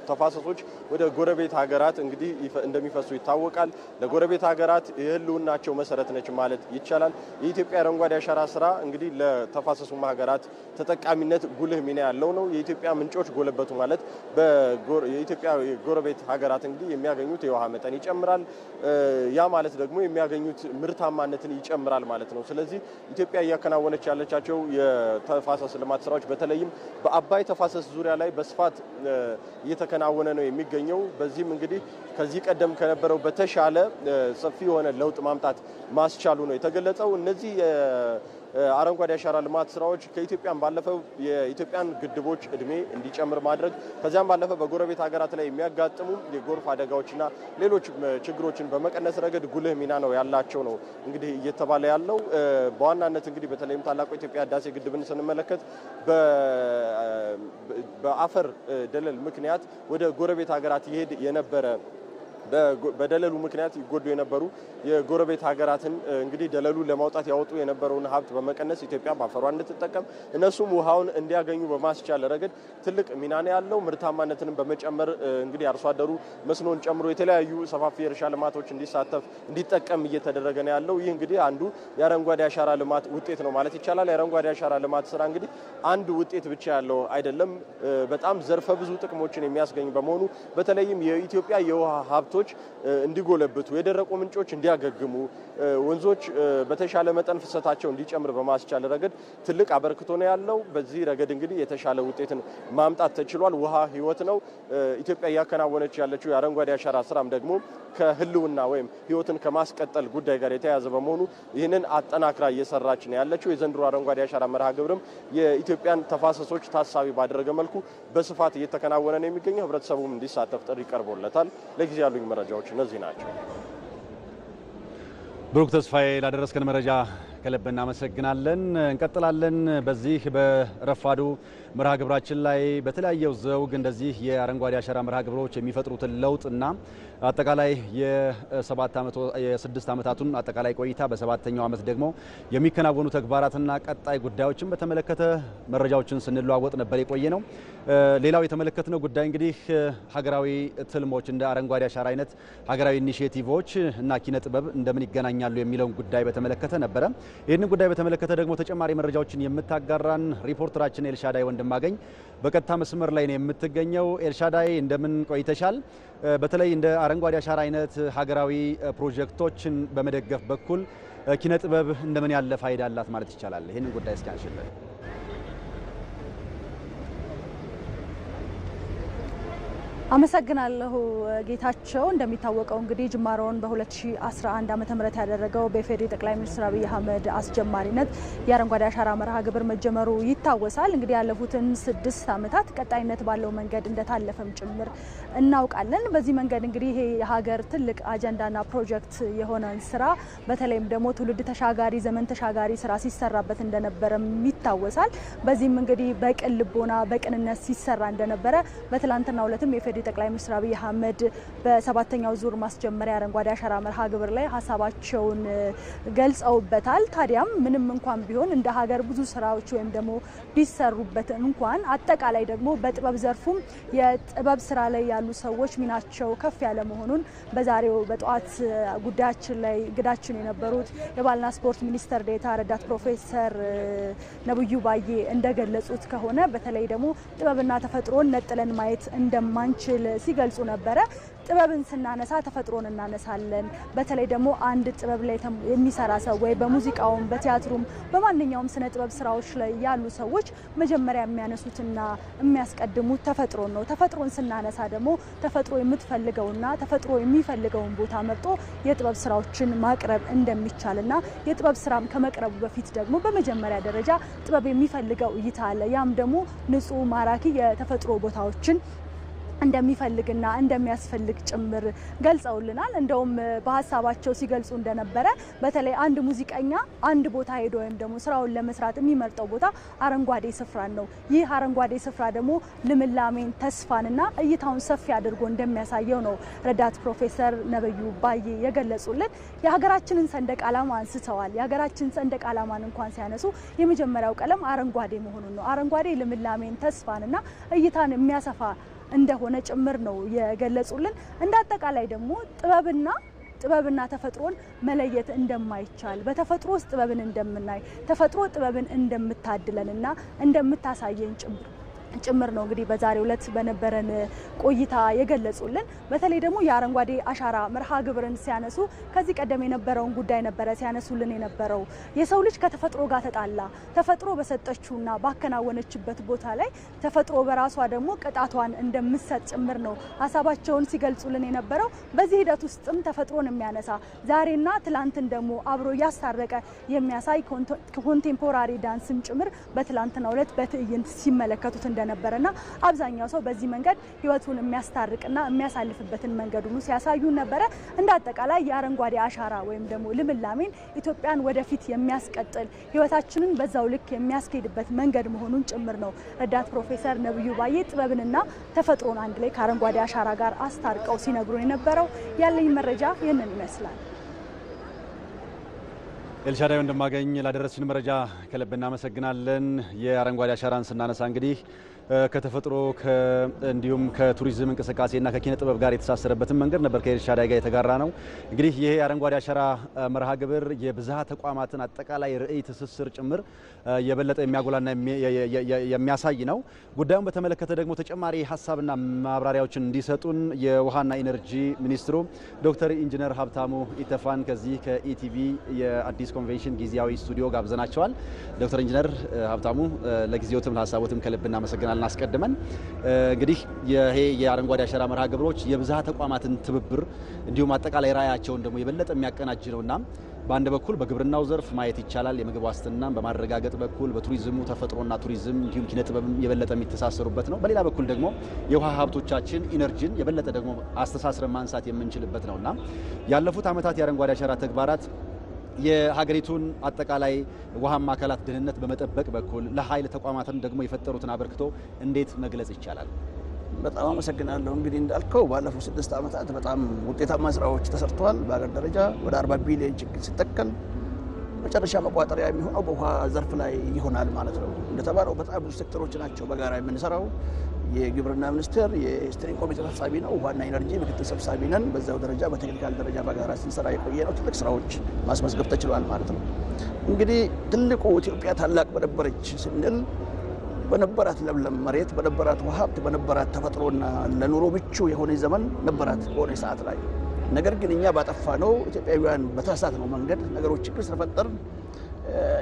ተፋሰሶች ወደ ጎረቤት ሀገራት እንግዲህ እንደሚፈሱ ይታወቃል። ለጎረቤት ሀገራት የህልውናቸው መሰረት ነች ማለት ይቻላል። የኢትዮጵያ አረንጓዴ አሻራ ስራ እንግዲህ ለተፋሰሱ ሀገራት ተጠቃሚነት ጉልህ ሚና ያለው ነው። የኢትዮጵያ ምንጮች ጎለበቱ ማለት የኢትዮጵያ ጎረቤት ሀገራት እንግዲህ የሚያገኙት የውሃ መጠን ይጨምራል። ያ ማለት ደግሞ የሚያገኙት ምርታማነትን ይጨምራል ማለት ነው። ስለዚህ ኢትዮጵያ እያከናወነች ያለቻቸው የተፋሰስ ልማት ስራዎች በተለይም በአባይ ተፋሰስ ዙሪያ ላይ በስፋት እየተከናወነ ነው የሚገኘው። በዚህም እንግዲህ ከዚህ ቀደም ከነበረው በተሻለ ሰፊ የሆነ ለውጥ ማምጣት ማስቻሉ ነው የተገለጸው። እነዚህ አረንጓዴ አሻራ ልማት ስራዎች ከኢትዮጵያም ባለፈው የኢትዮጵያን ግድቦች እድሜ እንዲጨምር ማድረግ ከዚያም ባለፈ በጎረቤት ሀገራት ላይ የሚያጋጥሙ የጎርፍ አደጋዎችና ሌሎች ችግሮችን በመቀነስ ረገድ ጉልህ ሚና ነው ያላቸው ነው እንግዲህ እየተባለ ያለው። በዋናነት እንግዲህ በተለይም ታላቁ የኢትዮጵያ ህዳሴ ግድብን ስንመለከት በአፈር ደለል ምክንያት ወደ ጎረቤት ሀገራት ይሄድ የነበረ በደለሉ ምክንያት ይጎዱ የነበሩ የጎረቤት ሀገራትን እንግዲህ ደለሉን ለማውጣት ያወጡ የነበረውን ሀብት በመቀነስ ኢትዮጵያ በአፈሯ እንድትጠቀም እነሱም ውሃውን እንዲያገኙ በማስቻል ረገድ ትልቅ ሚና ነው ያለው። ምርታማነትንም በመጨመር እንግዲህ አርሶ አደሩ መስኖን ጨምሮ የተለያዩ ሰፋፊ የእርሻ ልማቶች እንዲጠቀም እየተደረገ ነው ያለው። ይህ እንግዲህ አንዱ የአረንጓዴ አሻራ ልማት ውጤት ነው ማለት ይቻላል። የአረንጓዴ አሻራ ልማት ስራ እንግዲህ አንድ ውጤት ብቻ ያለው አይደለም። በጣም ዘርፈ ብዙ ጥቅሞችን የሚያስገኝ በመሆኑ በተለይም የኢትዮጵያ የውሃ ሀብት እንዲጎለብቱ፣ የደረቁ ምንጮች እንዲያገግሙ፣ ወንዞች በተሻለ መጠን ፍሰታቸው እንዲጨምር በማስቻል ረገድ ትልቅ አበርክቶ ነው ያለው። በዚህ ረገድ እንግዲህ የተሻለ ውጤትን ማምጣት ተችሏል። ውሃ ህይወት ነው። ኢትዮጵያ እያከናወነች ያለችው የአረንጓዴ አሻራ ስራም ደግሞ ከህልውና ወይም ህይወትን ከማስቀጠል ጉዳይ ጋር የተያያዘ በመሆኑ ይህንን አጠናክራ እየሰራች ነው ያለችው። የዘንድሮ አረንጓዴ አሻራ መርሃ ግብርም የኢትዮጵያን ተፋሰሶች ታሳቢ ባደረገ መልኩ በስፋት እየተከናወነ ነው የሚገኘው። ህብረተሰቡም እንዲሳተፍ ጥሪ ቀርቦለታል። ለጊዜ ያሉኝ ያሉኝ መረጃዎች እነዚህ ናቸው።
ብሩክ ተስፋዬ ላደረስከን መረጃ ከልብ እናመሰግናለን። እንቀጥላለን። በዚህ በረፋዱ መርሃ ግብራችን ላይ በተለያየው ዘውግ እንደዚህ የአረንጓዴ አሻራ መርሃ ግብሮች የሚፈጥሩትን ለውጥና አጠቃላይ የስድስት ዓመታቱን አጠቃላይ ቆይታ በሰባተኛው ዓመት ደግሞ የሚከናወኑ ተግባራትና ቀጣይ ጉዳዮችን በተመለከተ መረጃዎችን ስንለዋወጥ ነበር የቆየ ነው። ሌላው የተመለከትነው ጉዳይ እንግዲህ ሀገራዊ ትልሞች እንደ አረንጓዴ አሻራ አይነት ሀገራዊ ኢኒሼቲቮች እና ኪነ ጥበብ እንደምን ይገናኛሉ የሚለውን ጉዳይ በተመለከተ ነበረ። ይህንን ጉዳይ በተመለከተ ደግሞ ተጨማሪ መረጃዎችን የምታጋራን ሪፖርተራችን ኤልሻዳይ ወንድማገኝ በቀጥታ መስመር ላይ ነው የምትገኘው። ኤልሻዳይ እንደምን ቆይተሻል? በተለይ እንደ አረንጓዴ አሻራ አይነት ሀገራዊ ፕሮጀክቶችን በመደገፍ በኩል ኪነ ጥበብ እንደምን ያለ ፋይዳ አላት ማለት ይቻላል? ይህንን ጉዳይ እስኪ አንሽልን።
አመሰግናለሁ ጌታቸው። እንደሚታወቀው እንግዲህ ጅማሮውን በ2011 ዓ.ም ያደረገው በኢፌዴሪ ጠቅላይ ሚኒስትር አብይ አህመድ አስጀማሪነት የአረንጓዴ አሻራ መርሃ ግብር መጀመሩ ይታወሳል። እንግዲህ ያለፉትን 6 ዓመታት ቀጣይነት ባለው መንገድ እንደታለፈም ጭምር እናውቃለን። በዚህ መንገድ እንግዲህ ይሄ የሀገር ትልቅ አጀንዳና ፕሮጀክት የሆነን ስራ በተለይም ደግሞ ትውልድ ተሻጋሪ ዘመን ተሻጋሪ ስራ ሲሰራበት እንደነበረም ይታወሳል። በዚህም እንግዲህ በቅን ልቦና በቅንነት ሲሰራ እንደነበረ በትላንትናው ዕለትም ጠቅላይ ሚኒስትር አብይ አህመድ በሰባተኛው ዙር ማስጀመሪያ አረንጓዴ አሻራ መርሃ ግብር ላይ ሀሳባቸውን ገልጸውበታል። ታዲያም ምንም እንኳን ቢሆን እንደ ሀገር ብዙ ስራዎች ወይም ደግሞ ቢሰሩበት እንኳን አጠቃላይ ደግሞ በጥበብ ዘርፉም የጥበብ ስራ ላይ ያሉ ሰዎች ሚናቸው ከፍ ያለ መሆኑን በዛሬው በጠዋት ጉዳያችን ላይ እንግዳችን የነበሩት የባህልና ስፖርት ሚኒስትር ዴኤታ ረዳት ፕሮፌሰር ነብዩ ባዬ እንደገለጹት ከሆነ በተለይ ደግሞ ጥበብና ተፈጥሮን ነጥለን ማየት እንደማንችል ሲገልጹ ነበረ። ጥበብን ስናነሳ ተፈጥሮን እናነሳለን። በተለይ ደግሞ አንድ ጥበብ ላይ የሚሰራ ሰው ወይ በሙዚቃውም በቲያትሩም በማንኛውም ስነ ጥበብ ስራዎች ላይ ያሉ ሰዎች መጀመሪያ የሚያነሱትና የሚያስቀድሙት ተፈጥሮን ነው። ተፈጥሮን ስናነሳ ደግሞ ተፈጥሮ የምትፈልገውና ተፈጥሮ የሚፈልገውን ቦታ መርጦ የጥበብ ስራዎችን ማቅረብ እንደሚቻልና የጥበብ ስራም ከመቅረቡ በፊት ደግሞ በመጀመሪያ ደረጃ ጥበብ የሚፈልገው እይታ አለ። ያም ደግሞ ንጹህ ማራኪ የተፈጥሮ ቦታዎችን እንደሚፈልግና እንደሚያስፈልግ ጭምር ገልጸውልናል። እንደውም በሀሳባቸው ሲገልጹ እንደነበረ በተለይ አንድ ሙዚቀኛ አንድ ቦታ ሄዶ ወይም ደግሞ ስራውን ለመስራት የሚመርጠው ቦታ አረንጓዴ ስፍራን ነው። ይህ አረንጓዴ ስፍራ ደግሞ ልምላሜን፣ ተስፋንና እይታውን ሰፊ አድርጎ እንደሚያሳየው ነው ረዳት ፕሮፌሰር ነብዩ ባዬ የገለጹልን። የሀገራችንን ሰንደቅ ዓላማ አንስተዋል። የሀገራችን ሰንደቅ ዓላማን እንኳን ሲያነሱ የመጀመሪያው ቀለም አረንጓዴ መሆኑን ነው። አረንጓዴ ልምላሜን፣ ተስፋንና እይታን የሚያሰፋ እንደሆነ ጭምር ነው የገለጹልን። እንደ አጠቃላይ ደግሞ ጥበብና ተፈጥሮን መለየት እንደማይቻል በተፈጥሮ ውስጥ ጥበብን እንደምናይ ተፈጥሮ ጥበብን እንደምታድለንና እንደምታሳየን ጭምር ነው እንግዲህ በዛሬው ዕለት በነበረን ቆይታ የገለጹልን። በተለይ ደግሞ የአረንጓዴ አሻራ መርሃ ግብርን ሲያነሱ ከዚህ ቀደም የነበረውን ጉዳይ ነበረ ሲያነሱልን የነበረው። የሰው ልጅ ከተፈጥሮ ጋር ተጣላ። ተፈጥሮ በሰጠችውና ባከናወነችበት ቦታ ላይ ተፈጥሮ በራሷ ደግሞ ቅጣቷን እንደምትሰጥ ጭምር ነው ሀሳባቸውን ሲገልጹልን የነበረው። በዚህ ሂደት ውስጥም ተፈጥሮን የሚያነሳ ዛሬና ትላንትን ደግሞ አብሮ እያስታረቀ የሚያሳይ ኮንቴምፖራሪ ዳንስም ጭምር በትላንትናው ዕለት በትዕይንት ሲመለከቱት እንደነበረና አብዛኛው ሰው በዚህ መንገድ ህይወቱን የሚያስታርቅና የሚያሳልፍበትን መንገድ ሁሉ ሲያሳዩ ነበረ። እንደ አጠቃላይ የአረንጓዴ አሻራ ወይም ደግሞ ልምላሜን ኢትዮጵያን ወደፊት የሚያስቀጥል ህይወታችንን በዛው ልክ የሚያስኬድበት መንገድ መሆኑን ጭምር ነው ረዳት ፕሮፌሰር ነብዩ ባዬ ጥበብንና ተፈጥሮን አንድ ላይ ከአረንጓዴ አሻራ ጋር አስታርቀው ሲነግሩን የነበረው። ያለኝ መረጃ ይህንን ይመስላል።
ኤልሻዳይ ወንድማገኝ ላደረስሽን መረጃ ከልብ እናመሰግናለን። የአረንጓዴ አሻራን ስናነሳ እንግዲህ ከተፈጥሮ እንዲሁም ከቱሪዝም እንቅስቃሴና ከኪነ ጥበብ ጋር የተሳሰረበትን መንገድ ነበር ከኤልሻዳይ ጋር የተጋራ ነው። እንግዲህ ይሄ የአረንጓዴ አሻራ መርሃ ግብር የብዝሃ ተቋማትን አጠቃላይ ርዕይ ትስስር ጭምር የበለጠ የሚያጎላና የሚያሳይ ነው። ጉዳዩን በተመለከተ ደግሞ ተጨማሪ ሀሳብና ማብራሪያዎችን እንዲሰጡን የውሃና ኢነርጂ ሚኒስትሩ ዶክተር ኢንጂነር ሀብታሙ ኢተፋን ከዚህ ከኢቲቪ የአዲስ ኮንቬንሽን ጊዜያዊ ስቱዲዮ ጋብዘናቸዋል። ዶክተር ኢንጂነር ሀብታሙ ለጊዜዎትም ለሀሳቦትም ከልብ እናመሰግናለን። አስቀድመን እንግዲህ ይሄ የአረንጓዴ አሻራ መርሃ ግብሮች የብዝሃ ተቋማትን ትብብር እንዲሁም አጠቃላይ ራዕያቸውን ደግሞ የበለጠ የሚያቀናጅ ነውና በአንድ በኩል በግብርናው ዘርፍ ማየት ይቻላል የምግብ ዋስትናን በማረጋገጥ በኩል በቱሪዝሙ ተፈጥሮና ቱሪዝም እንዲሁም ኪነ ጥበብ የበለጠ የሚተሳሰሩበት ነው። በሌላ በኩል ደግሞ የውሃ ሀብቶቻችን ኢነርጂን የበለጠ ደግሞ አስተሳስረን ማንሳት የምንችልበት ነውና ያለፉት ዓመታት የአረንጓዴ አሻራ ተግባራት የሀገሪቱን አጠቃላይ ውሃማ አካላት ደህንነት በመጠበቅ በኩል ለኃይል ተቋማትን ደግሞ የፈጠሩትን አበርክቶ እንዴት መግለጽ ይቻላል?
በጣም አመሰግናለሁ። እንግዲህ እንዳልከው ባለፉት 6 ዓመታት በጣም ውጤታማ ስራዎች ተሰርተዋል። በአገር ደረጃ ወደ 40 ቢሊዮን ችግኝ ሲተከል መጨረሻ መቋጠሪያ የሚሆነው በውሃ ዘርፍ ላይ ይሆናል ማለት ነው። እንደተባለው በጣም ብዙ ሴክተሮች ናቸው በጋራ የምንሰራው። የግብርና ሚኒስቴር የስቲሪንግ ኮሚቴ ሰብሳቢ ነው፣ ውሃና ኢነርጂ ምክትል ሰብሳቢ ነን። በዛው ደረጃ በቴክኒካል ደረጃ በጋራ ስንሰራ የቆየ ነው። ትልቅ ስራዎች ማስመዝገብ ተችሏል ማለት ነው። እንግዲህ ትልቁ ኢትዮጵያ ታላቅ በነበረች ስንል በነበራት ለምለም መሬት፣ በነበራት ውሃ ሀብት፣ በነበራት ተፈጥሮና ለኑሮ ምቹ የሆነ ዘመን ነበራት በሆነ ሰዓት ላይ። ነገር ግን እኛ ባጠፋ ነው ኢትዮጵያውያን በተሳሳት ነው መንገድ ነገሮች ችግር ስለፈጠር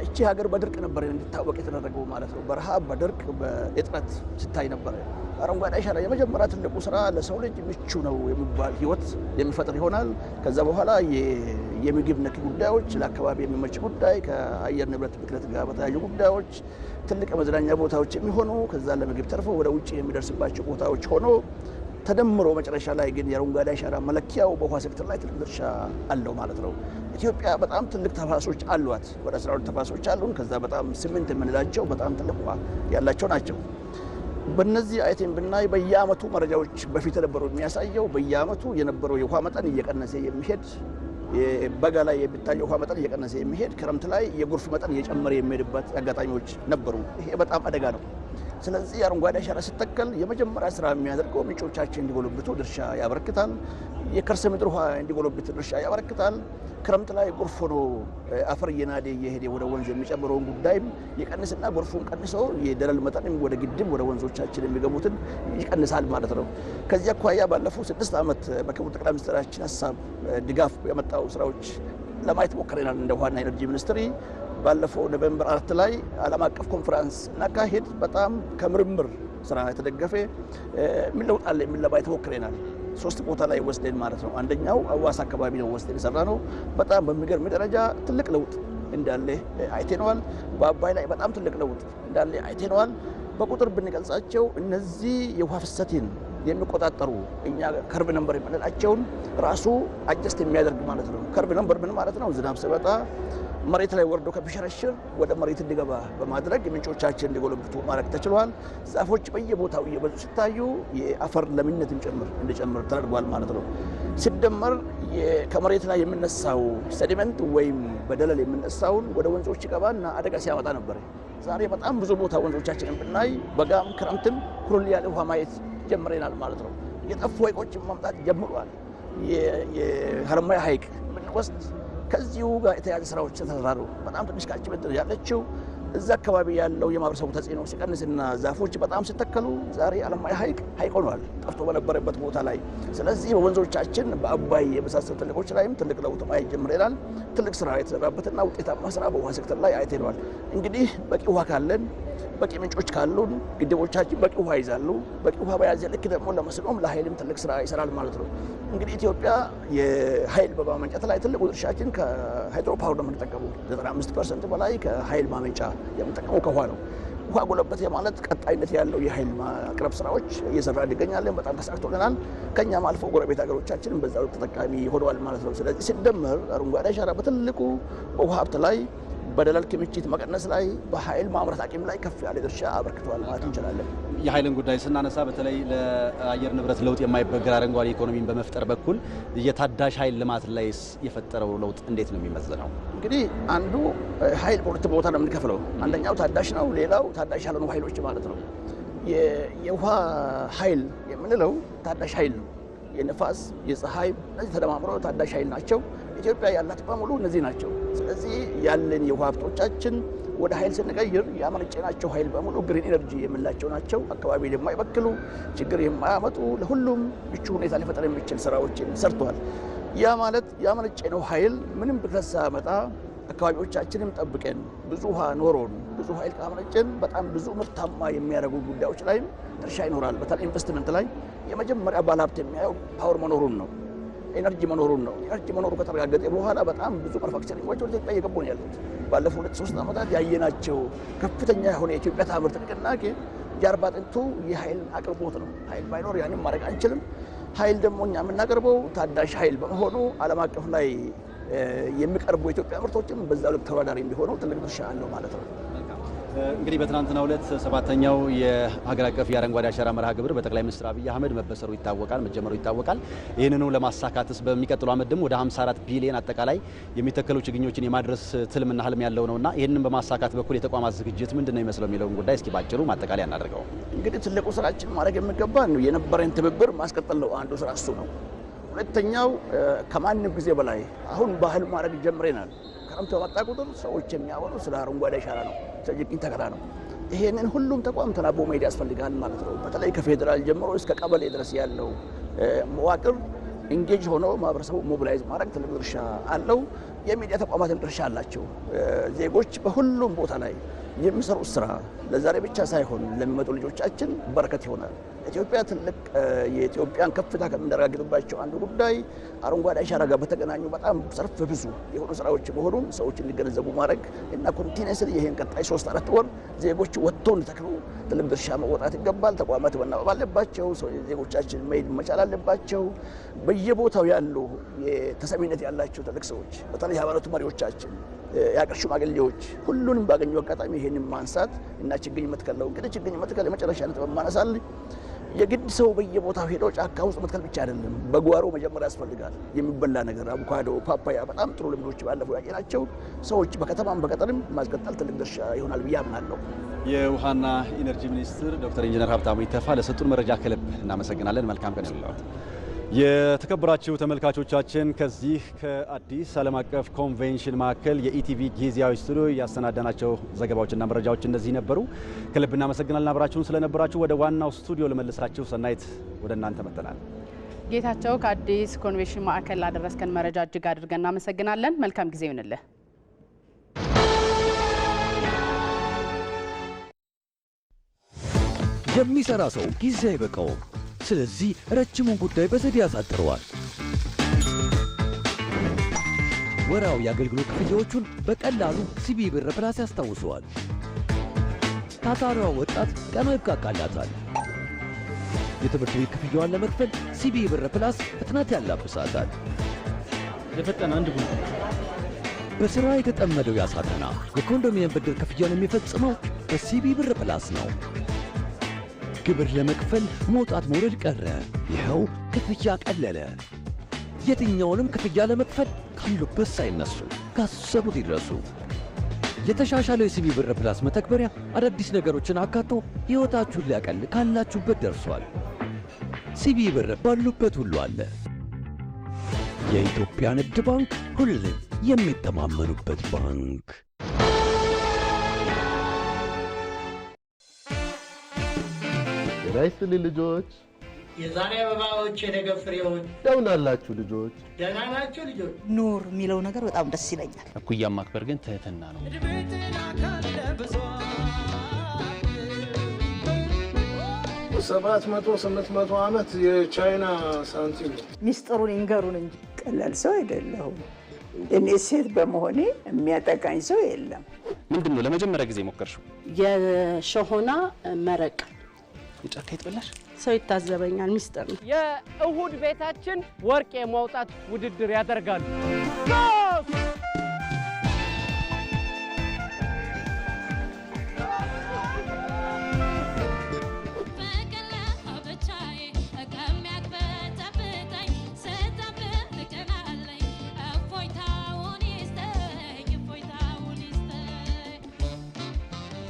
እቺ ሀገር በድርቅ ነበር እንድታወቅ የተደረገው ማለት ነው። በረሃብ፣ በድርቅ፣ በእጥረት ሲታይ ነበር። አረንጓዴ አሻራ የመጀመሪያ ትልቁ ስራ ለሰው ልጅ ምቹ ነው የሚባል ህይወት የሚፈጥር ይሆናል። ከዛ በኋላ የምግብ ነክ ጉዳዮች፣ ለአካባቢ የሚመች ጉዳይ፣ ከአየር ንብረት ብክለት ጋር በተያያዙ ጉዳዮች ትልቅ የመዝናኛ ቦታዎች የሚሆኑ ከዛ ለምግብ ተርፎ ወደ ውጭ የሚደርስባቸው ቦታዎች ሆኖ ተደምሮ መጨረሻ ላይ ግን የአረንጓዴ አሻራ መለኪያው በውሃ ሴክተር ላይ ትልቅ ድርሻ አለው ማለት ነው። ኢትዮጵያ በጣም ትልቅ ተፋሶች አሏት። ወደ 12 ተፋሶች አሉን። ከዛ በጣም 8 የምንላቸው በጣም ትልቅ ውሃ ያላቸው ናቸው። በእነዚህ አይቴም ብናይ በየአመቱ መረጃዎች በፊት የነበረው የሚያሳየው በየአመቱ የነበረው የውሃ መጠን እየቀነሰ የሚሄድ በጋ ላይ የሚታየው ውሃ መጠን እየቀነሰ የሚሄድ ክረምት ላይ የጎርፍ መጠን እየጨመረ የሚሄድበት አጋጣሚዎች ነበሩ። ይሄ በጣም አደጋ ነው። ስለዚህ አረንጓዴ አሻራ ሲተከል የመጀመሪያ ስራ የሚያደርገው ምንጮቻችን እንዲጎለብቱ ድርሻ ያበረክታል። የከርሰ ምድር ውሃ እንዲጎለብት ድርሻ ያበረክታል። ክረምት ላይ ጎርፍ ሆኖ አፈር እየናደ እየሄደ ወደ ወንዝ የሚጨምረውን ጉዳይም የቀንስና ጎርፉን ቀንሶ የደለል መጠን ወደ ግድም ወደ ወንዞቻችን የሚገቡትን ይቀንሳል ማለት ነው። ከዚህ አኳያ ባለፉት 6 ዓመት በክቡር ጠቅላይ ሚኒስትራችን ሀሳብ ድጋፍ የመጣው ስራዎች ለማየት ሞክረናል። እንደ ውሃና ኢነርጂ ሚኒስትሪ ባለፈው ኖቬምበር 4 ላይ ዓለም አቀፍ ኮንፈረንስ እናካሄድ በጣም ከምርምር ስራ የተደገፈ ምን ለውጥ አለ የሚል ለማየት ሞክረናል። 3 ቦታ ላይ ወስደን ማለት ነው። አንደኛው አዋሳ አካባቢ ነው ወስደን የሰራ ነው። በጣም በሚገርም ደረጃ ትልቅ ለውጥ እንዳለ አይተነዋል። በአባይ ላይ በጣም ትልቅ ለውጥ እንዳለ አይተነዋል። በቁጥር ብንገልጻቸው እነዚህ የውሃ ፍሰትን የሚቆጣጠሩ እኛ ከርብ ነምበር የምንላቸውን ራሱ አጀስት የሚያደርግ ማለት ነው። ከርብ ነምበር ምን ማለት ነው? ዝናብ ሲመጣ መሬት ላይ ወርዶ ከቢሸረሽር ወደ መሬት እንዲገባ በማድረግ ምንጮቻችን እንዲጎለብቱ ማድረግ ተችሏል። ዛፎች በየቦታው እየበዙ ሲታዩ የአፈር ለምነትን እንዲጨምር ተደርጓል ማለት ነው። ሲደመር ከመሬት ላይ የምነሳው ሴዲመንት ወይም በደለል የምነሳውን ወደ ወንዞች ይገባና አደጋ ሲያመጣ ነበር። ዛሬ በጣም ብዙ ቦታ ወንዞቻችንን ብናይ በጋም ክረምትም ኩርል ያለ ውሃ ማየት ጀምረናል ማለት ነው። የጠፉ ሐይቆችን ማምጣት ጀምሯል። የሀረማያ ሐይቅ ብንወስድ ከዚሁ ጋር የተያያዘ ስራዎች ተሰራሩ። በጣም ትንሽ ካች ምድር ያለችው እዛ አካባቢ ያለው የማህበረሰቡ ተጽዕኖ ሲቀንስና ዛፎች በጣም ሲተከሉ ዛሬ አለማያ ሐይቅ ሆኗል ጠፍቶ በነበረበት ቦታ ላይ። ስለዚህ በወንዞቻችን በአባይ የመሳሰሉ ትልቆች ላይም ትልቅ ለውጥ ማየት ጀምረናል። ትልቅ ስራ የተሰራበትና ውጤታማ ስራ በውሃ ሴክተር ላይ አይተነዋል። እንግዲህ በቂ ውሃ ካለን በቂ ምንጮች ካሉን ግድቦቻችን በቂ ውሃ ይዛሉ። በቂ ውሃ በያዘ ልክ ደግሞ ለመስኖም ለኃይልም ትልቅ ስራ ይሰራል ማለት ነው። እንግዲህ ኢትዮጵያ የኃይል በማመንጨት ላይ ትልቁ ድርሻችን ከሃይድሮ ፓወር ነው የምንጠቀመው። 95% በላይ ከኃይል ማመንጫ የምንጠቀመው ከውሃ ነው። ውሃ ጎለበት ማለት ቀጣይነት ያለው የኃይል ማቅረብ ስራዎች እየሰራ እንገኛለን። በጣም ተሳክቶልናል። ከኛም አልፎ ጎረቤት ሀገሮቻችንም በዛው ተጠቃሚ ሆነዋል ማለት ነው። ስለዚህ ሲደመር አረንጓዴ አሻራ በትልቁ በውሃ ሀብት ላይ በደለል ክምችት መቀነስ ላይ በኃይል ማምረት አቅም ላይ ከፍ ያለ ድርሻ አበርክተዋል ማለት እንችላለን።
የኃይልን ጉዳይ ስናነሳ በተለይ ለአየር ንብረት ለውጥ የማይበገር አረንጓዴ ኢኮኖሚን በመፍጠር በኩል የታዳሽ ኃይል ልማት ላይ የፈጠረው ለውጥ እንዴት ነው የሚመዘነው?
እንግዲህ አንዱ ኃይል በሁለት ቦታ ነው የምንከፍለው። አንደኛው ታዳሽ ነው፣ ሌላው ታዳሽ ያልሆኑ ኃይሎች ማለት ነው። የውሃ ኃይል የምንለው ታዳሽ ኃይል ነው። የነፋስ፣ የፀሐይ እነዚህ ተደማምረው ታዳሽ ኃይል ናቸው። ኢትዮጵያ ያላት በሙሉ እነዚህ ናቸው። ስለዚህ ያለን የውሃ ሀብቶቻችን ወደ ኃይል ስንቀይር ያመነጨናቸው ኃይል በሙሉ ግሪን ኤነርጂ የምንላቸው ናቸው። አካባቢ የማይበክሉ ችግር የማያመጡ ለሁሉም ምቹ ሁኔታ ሊፈጠር የሚችል ስራዎችን ሰርተዋል። ያ ማለት ያመነጨነው ኃይል ምንም ብክለት ሳያመጣ አካባቢዎቻችንም ጠብቀን ብዙ ውሃ ኖሮን ብዙ ኃይል ካመነጨን በጣም ብዙ ምርታማ የሚያደርጉ ጉዳዮች ላይም ድርሻ ይኖራል። በተለይ ኢንቨስትመንት ላይ የመጀመሪያ ባለሀብት የሚያየው ፓወር መኖሩን ነው። ኤነርጂ መኖሩን ነው። ኤነርጂ መኖሩ ከተረጋገጠ በኋላ በጣም ብዙ ማኑፋክቸሪንጎች ወደ ኢትዮጵያ እየገቡ ነው ያሉት። ባለፉት 2-3 ዓመታት ያየናቸው ከፍተኛ የሆነ የኢትዮጵያ ታምርት ንቅናቄ ጀርባ አጥንቱ የኃይል አቅርቦት ነው። ኃይል ባይኖር ያንን ማድረግ አንችልም። ኃይል ደግሞ እኛ የምናቀርበው ታዳሽ ኃይል በመሆኑ ዓለም አቀፍ ላይ የሚቀርቡ የኢትዮጵያ ምርቶችም በዛ ልክ ተወዳዳሪ እንዲሆኑ ትልቅ ድርሻ አለው ማለት ነው።
እንግዲህ በትናንትናው ዕለት 7ኛው የሀገር አቀፍ የአረንጓዴ አሻራ መርሃ ግብር በጠቅላይ ሚኒስትር አብይ አህመድ መጀመሩ ይታወቃል። ይህንኑ ለማሳካትስ በሚቀጥለው ዓመት ደግሞ ወደ 54 ቢሊዮን አጠቃላይ የሚተከሉ ችግኞችን የማድረስ ትልምና ህልም ያለው ነውና ይህንን በማሳካት በኩል የተቋማት ዝግጅት ምንድን ነው የሚመስለው የሚለውን ጉዳይ እስኪ ባጭሩ ማጠቃለያ እናደርገው።
እንግዲህ ትልቁ ስራችን ማድረግ የሚገባን የነበረን ትብብር ማስቀጠል ነው። አንዱ ስራ እሱ ነው። ሁለተኛው ከማንም ጊዜ በላይ አሁን ባህል ማድረግ ጀምረናል። ክረምት በመጣ ቁጥር ሰዎች የሚያወሩ ስለ አረንጓዴ አሻራ ነው፣ ስለ ችግኝ ተከላ ነው። ይሄንን ሁሉም ተቋም ተናቦ መሄድ ያስፈልጋል ማለት ነው። በተለይ ከፌዴራል ጀምሮ እስከ ቀበሌ ድረስ ያለው መዋቅር ኢንጌጅ ሆኖ ማህበረሰቡ ሞቢላይዝ ማድረግ ትልቅ ድርሻ አለው። የሚዲያ ተቋማትም ድርሻ አላቸው። ዜጎች በሁሉም ቦታ ላይ የሚሰሩት ስራ ለዛሬ ብቻ ሳይሆን ለሚመጡ ልጆቻችን በረከት ይሆናል። ኢትዮጵያ ትልቅ የኢትዮጵያን ከፍታ ከምናረጋግጥባቸው አንዱ ጉዳይ አረንጓዴ አሻራ ጋር በተገናኙ በጣም ዘርፈ ብዙ የሆኑ ስራዎች መሆኑን ሰዎች እንዲገነዘቡ ማድረግ እና ኮንቲኒየስሊ ይሄን ቀጣይ 3-4 ወር ዜጎች ወጥተው እንዲተክሉ ትልቅ ድርሻ መወጣት ይገባል። ተቋማት መናበብ አለባቸው። ዜጎቻችን መሄድ መቻል አለባቸው። በየቦታው ያሉ ተሰሚነት ያላቸው ትልቅ ሰዎች በተለይ ሃይማኖት መሪዎቻችን፣ የአገር ሽማግሌዎች ሁሉንም ባገኙ አጋጣሚ ይሄንን ማንሳት እና ችግኝ መትከል ነው። እንግዲህ ችግኝ መትከል የመጨረሻ ነጥብ ማነሳል የግድ ሰው በየቦታው ሄዶ ጫካ ውስጥ መትከል ብቻ አይደለም። በጓሮ መጀመሪያ ያስፈልጋል። የሚበላ ነገር አቮካዶ፣ ፓፓያ በጣም ጥሩ ልምዶች ባለፈው ያየናቸው ሰዎች በከተማም በገጠርም ማስቀጠል ትልቅ ድርሻ ይሆናል ብዬ አምናለሁ።
የውሃና ኢነርጂ ሚኒስትር ዶክተር ኢንጂነር ሀብታሙ ኢተፋ ለሰጡን መረጃ ከልብ እናመሰግናለን። መልካም ቀን ይሁንልዎት። የተከበራችሁ ተመልካቾቻችን ከዚህ ከአዲስ ዓለም አቀፍ ኮንቬንሽን ማዕከል የኢቲቪ ጊዜያዊ ስቱዲዮ ያሰናዳናቸው ዘገባዎችና መረጃዎች እነዚህ ነበሩ። ከልብ እናመሰግናለን አብራችሁን ስለነበራችሁ። ወደ ዋናው ስቱዲዮ ልመልሳችሁ። ሰናይት ወደ እናንተ መጥተናል።
ጌታቸው ከአዲስ ኮንቬንሽን ማዕከል ላደረስከን መረጃ እጅግ አድርገን እናመሰግናለን። መልካም ጊዜ ይሁንልህ።
የሚሰራ ሰው ጊዜ አይበቃውም። ስለዚህ ረጅሙን ጉዳይ በዘዴ ያሳጥረዋል። ወራዊ የአገልግሎት ክፍያዎቹን በቀላሉ ሲቢ ብር ፕላስ ያስታውሰዋል። ታታሪዋ ወጣት ቀኗ ይብቃቃላታል። የትምህርት ቤት ክፍያዋን ለመክፈል ሲቢ ብር ፕላስ ፍጥነት ያላብሳታል።
የፈጠነ አንድ ጉ
በሥራ የተጠመደው ያሳተና የኮንዶሚኒየም ብድር ክፍያውን የሚፈጽመው በሲቢ ብር ፕላስ ነው። ግብር ለመክፈል መውጣት መውረድ ቀረ። ይኸው ክፍያ ቀለለ። የትኛውንም ክፍያ ለመክፈል ካሉበት ሳይነሱ ካሰቡት ይድረሱ። የተሻሻለው የሲቢ ብር ፕላስ መተግበሪያ አዳዲስ ነገሮችን አካቶ ሕይወታችሁን ሊያቀል ካላችሁበት ደርሷል። ሲቢ ብር ባሉበት ሁሉ አለ። የኢትዮጵያ ንግድ ባንክ ሁሌም የሚተማመኑበት ባንክ።
ራይስሊ ልጆች፣
የዛሬ አበባዎች የነገ ፍሬዎች።
እንደምን አላችሁ ልጆች?
ደህና ናቸው ልጆች።
ኑር የሚለው ነገር በጣም ደስ ይለኛል።
እኩያ ማክበር ግን ትህትና ነው።
700-800 ዓመት የቻይና ሳንቲም።
ሚስጥሩን ይንገሩን እንጂ
ቀላል ሰው አይደለሁም። እኔ ሴት በመሆኔ የሚያጠቃኝ ሰው የለም።
ምንድን ነው ለመጀመሪያ ጊዜ ሞከርሽው?
የሾሆና መረቅ።
የጫካ ይጥበላሽ
ሰው ይታዘበኛል። ሚስጥር ነው።
የእሁድ ቤታችን ወርቅ የማውጣት ውድድር ያደርጋሉ።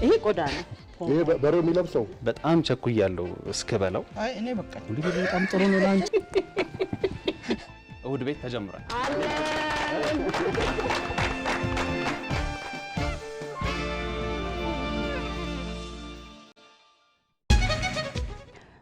ይሄ ቆዳ ነው።
ይሄ በሬው የሚለብሰው።
በጣም ቸኩያለሁ እስክበላው።
አይ እኔ በቃ
እንግዲህ በጣም ጥሩ ነው ላንቺ። እሁድ ቤት ተጀምሯል።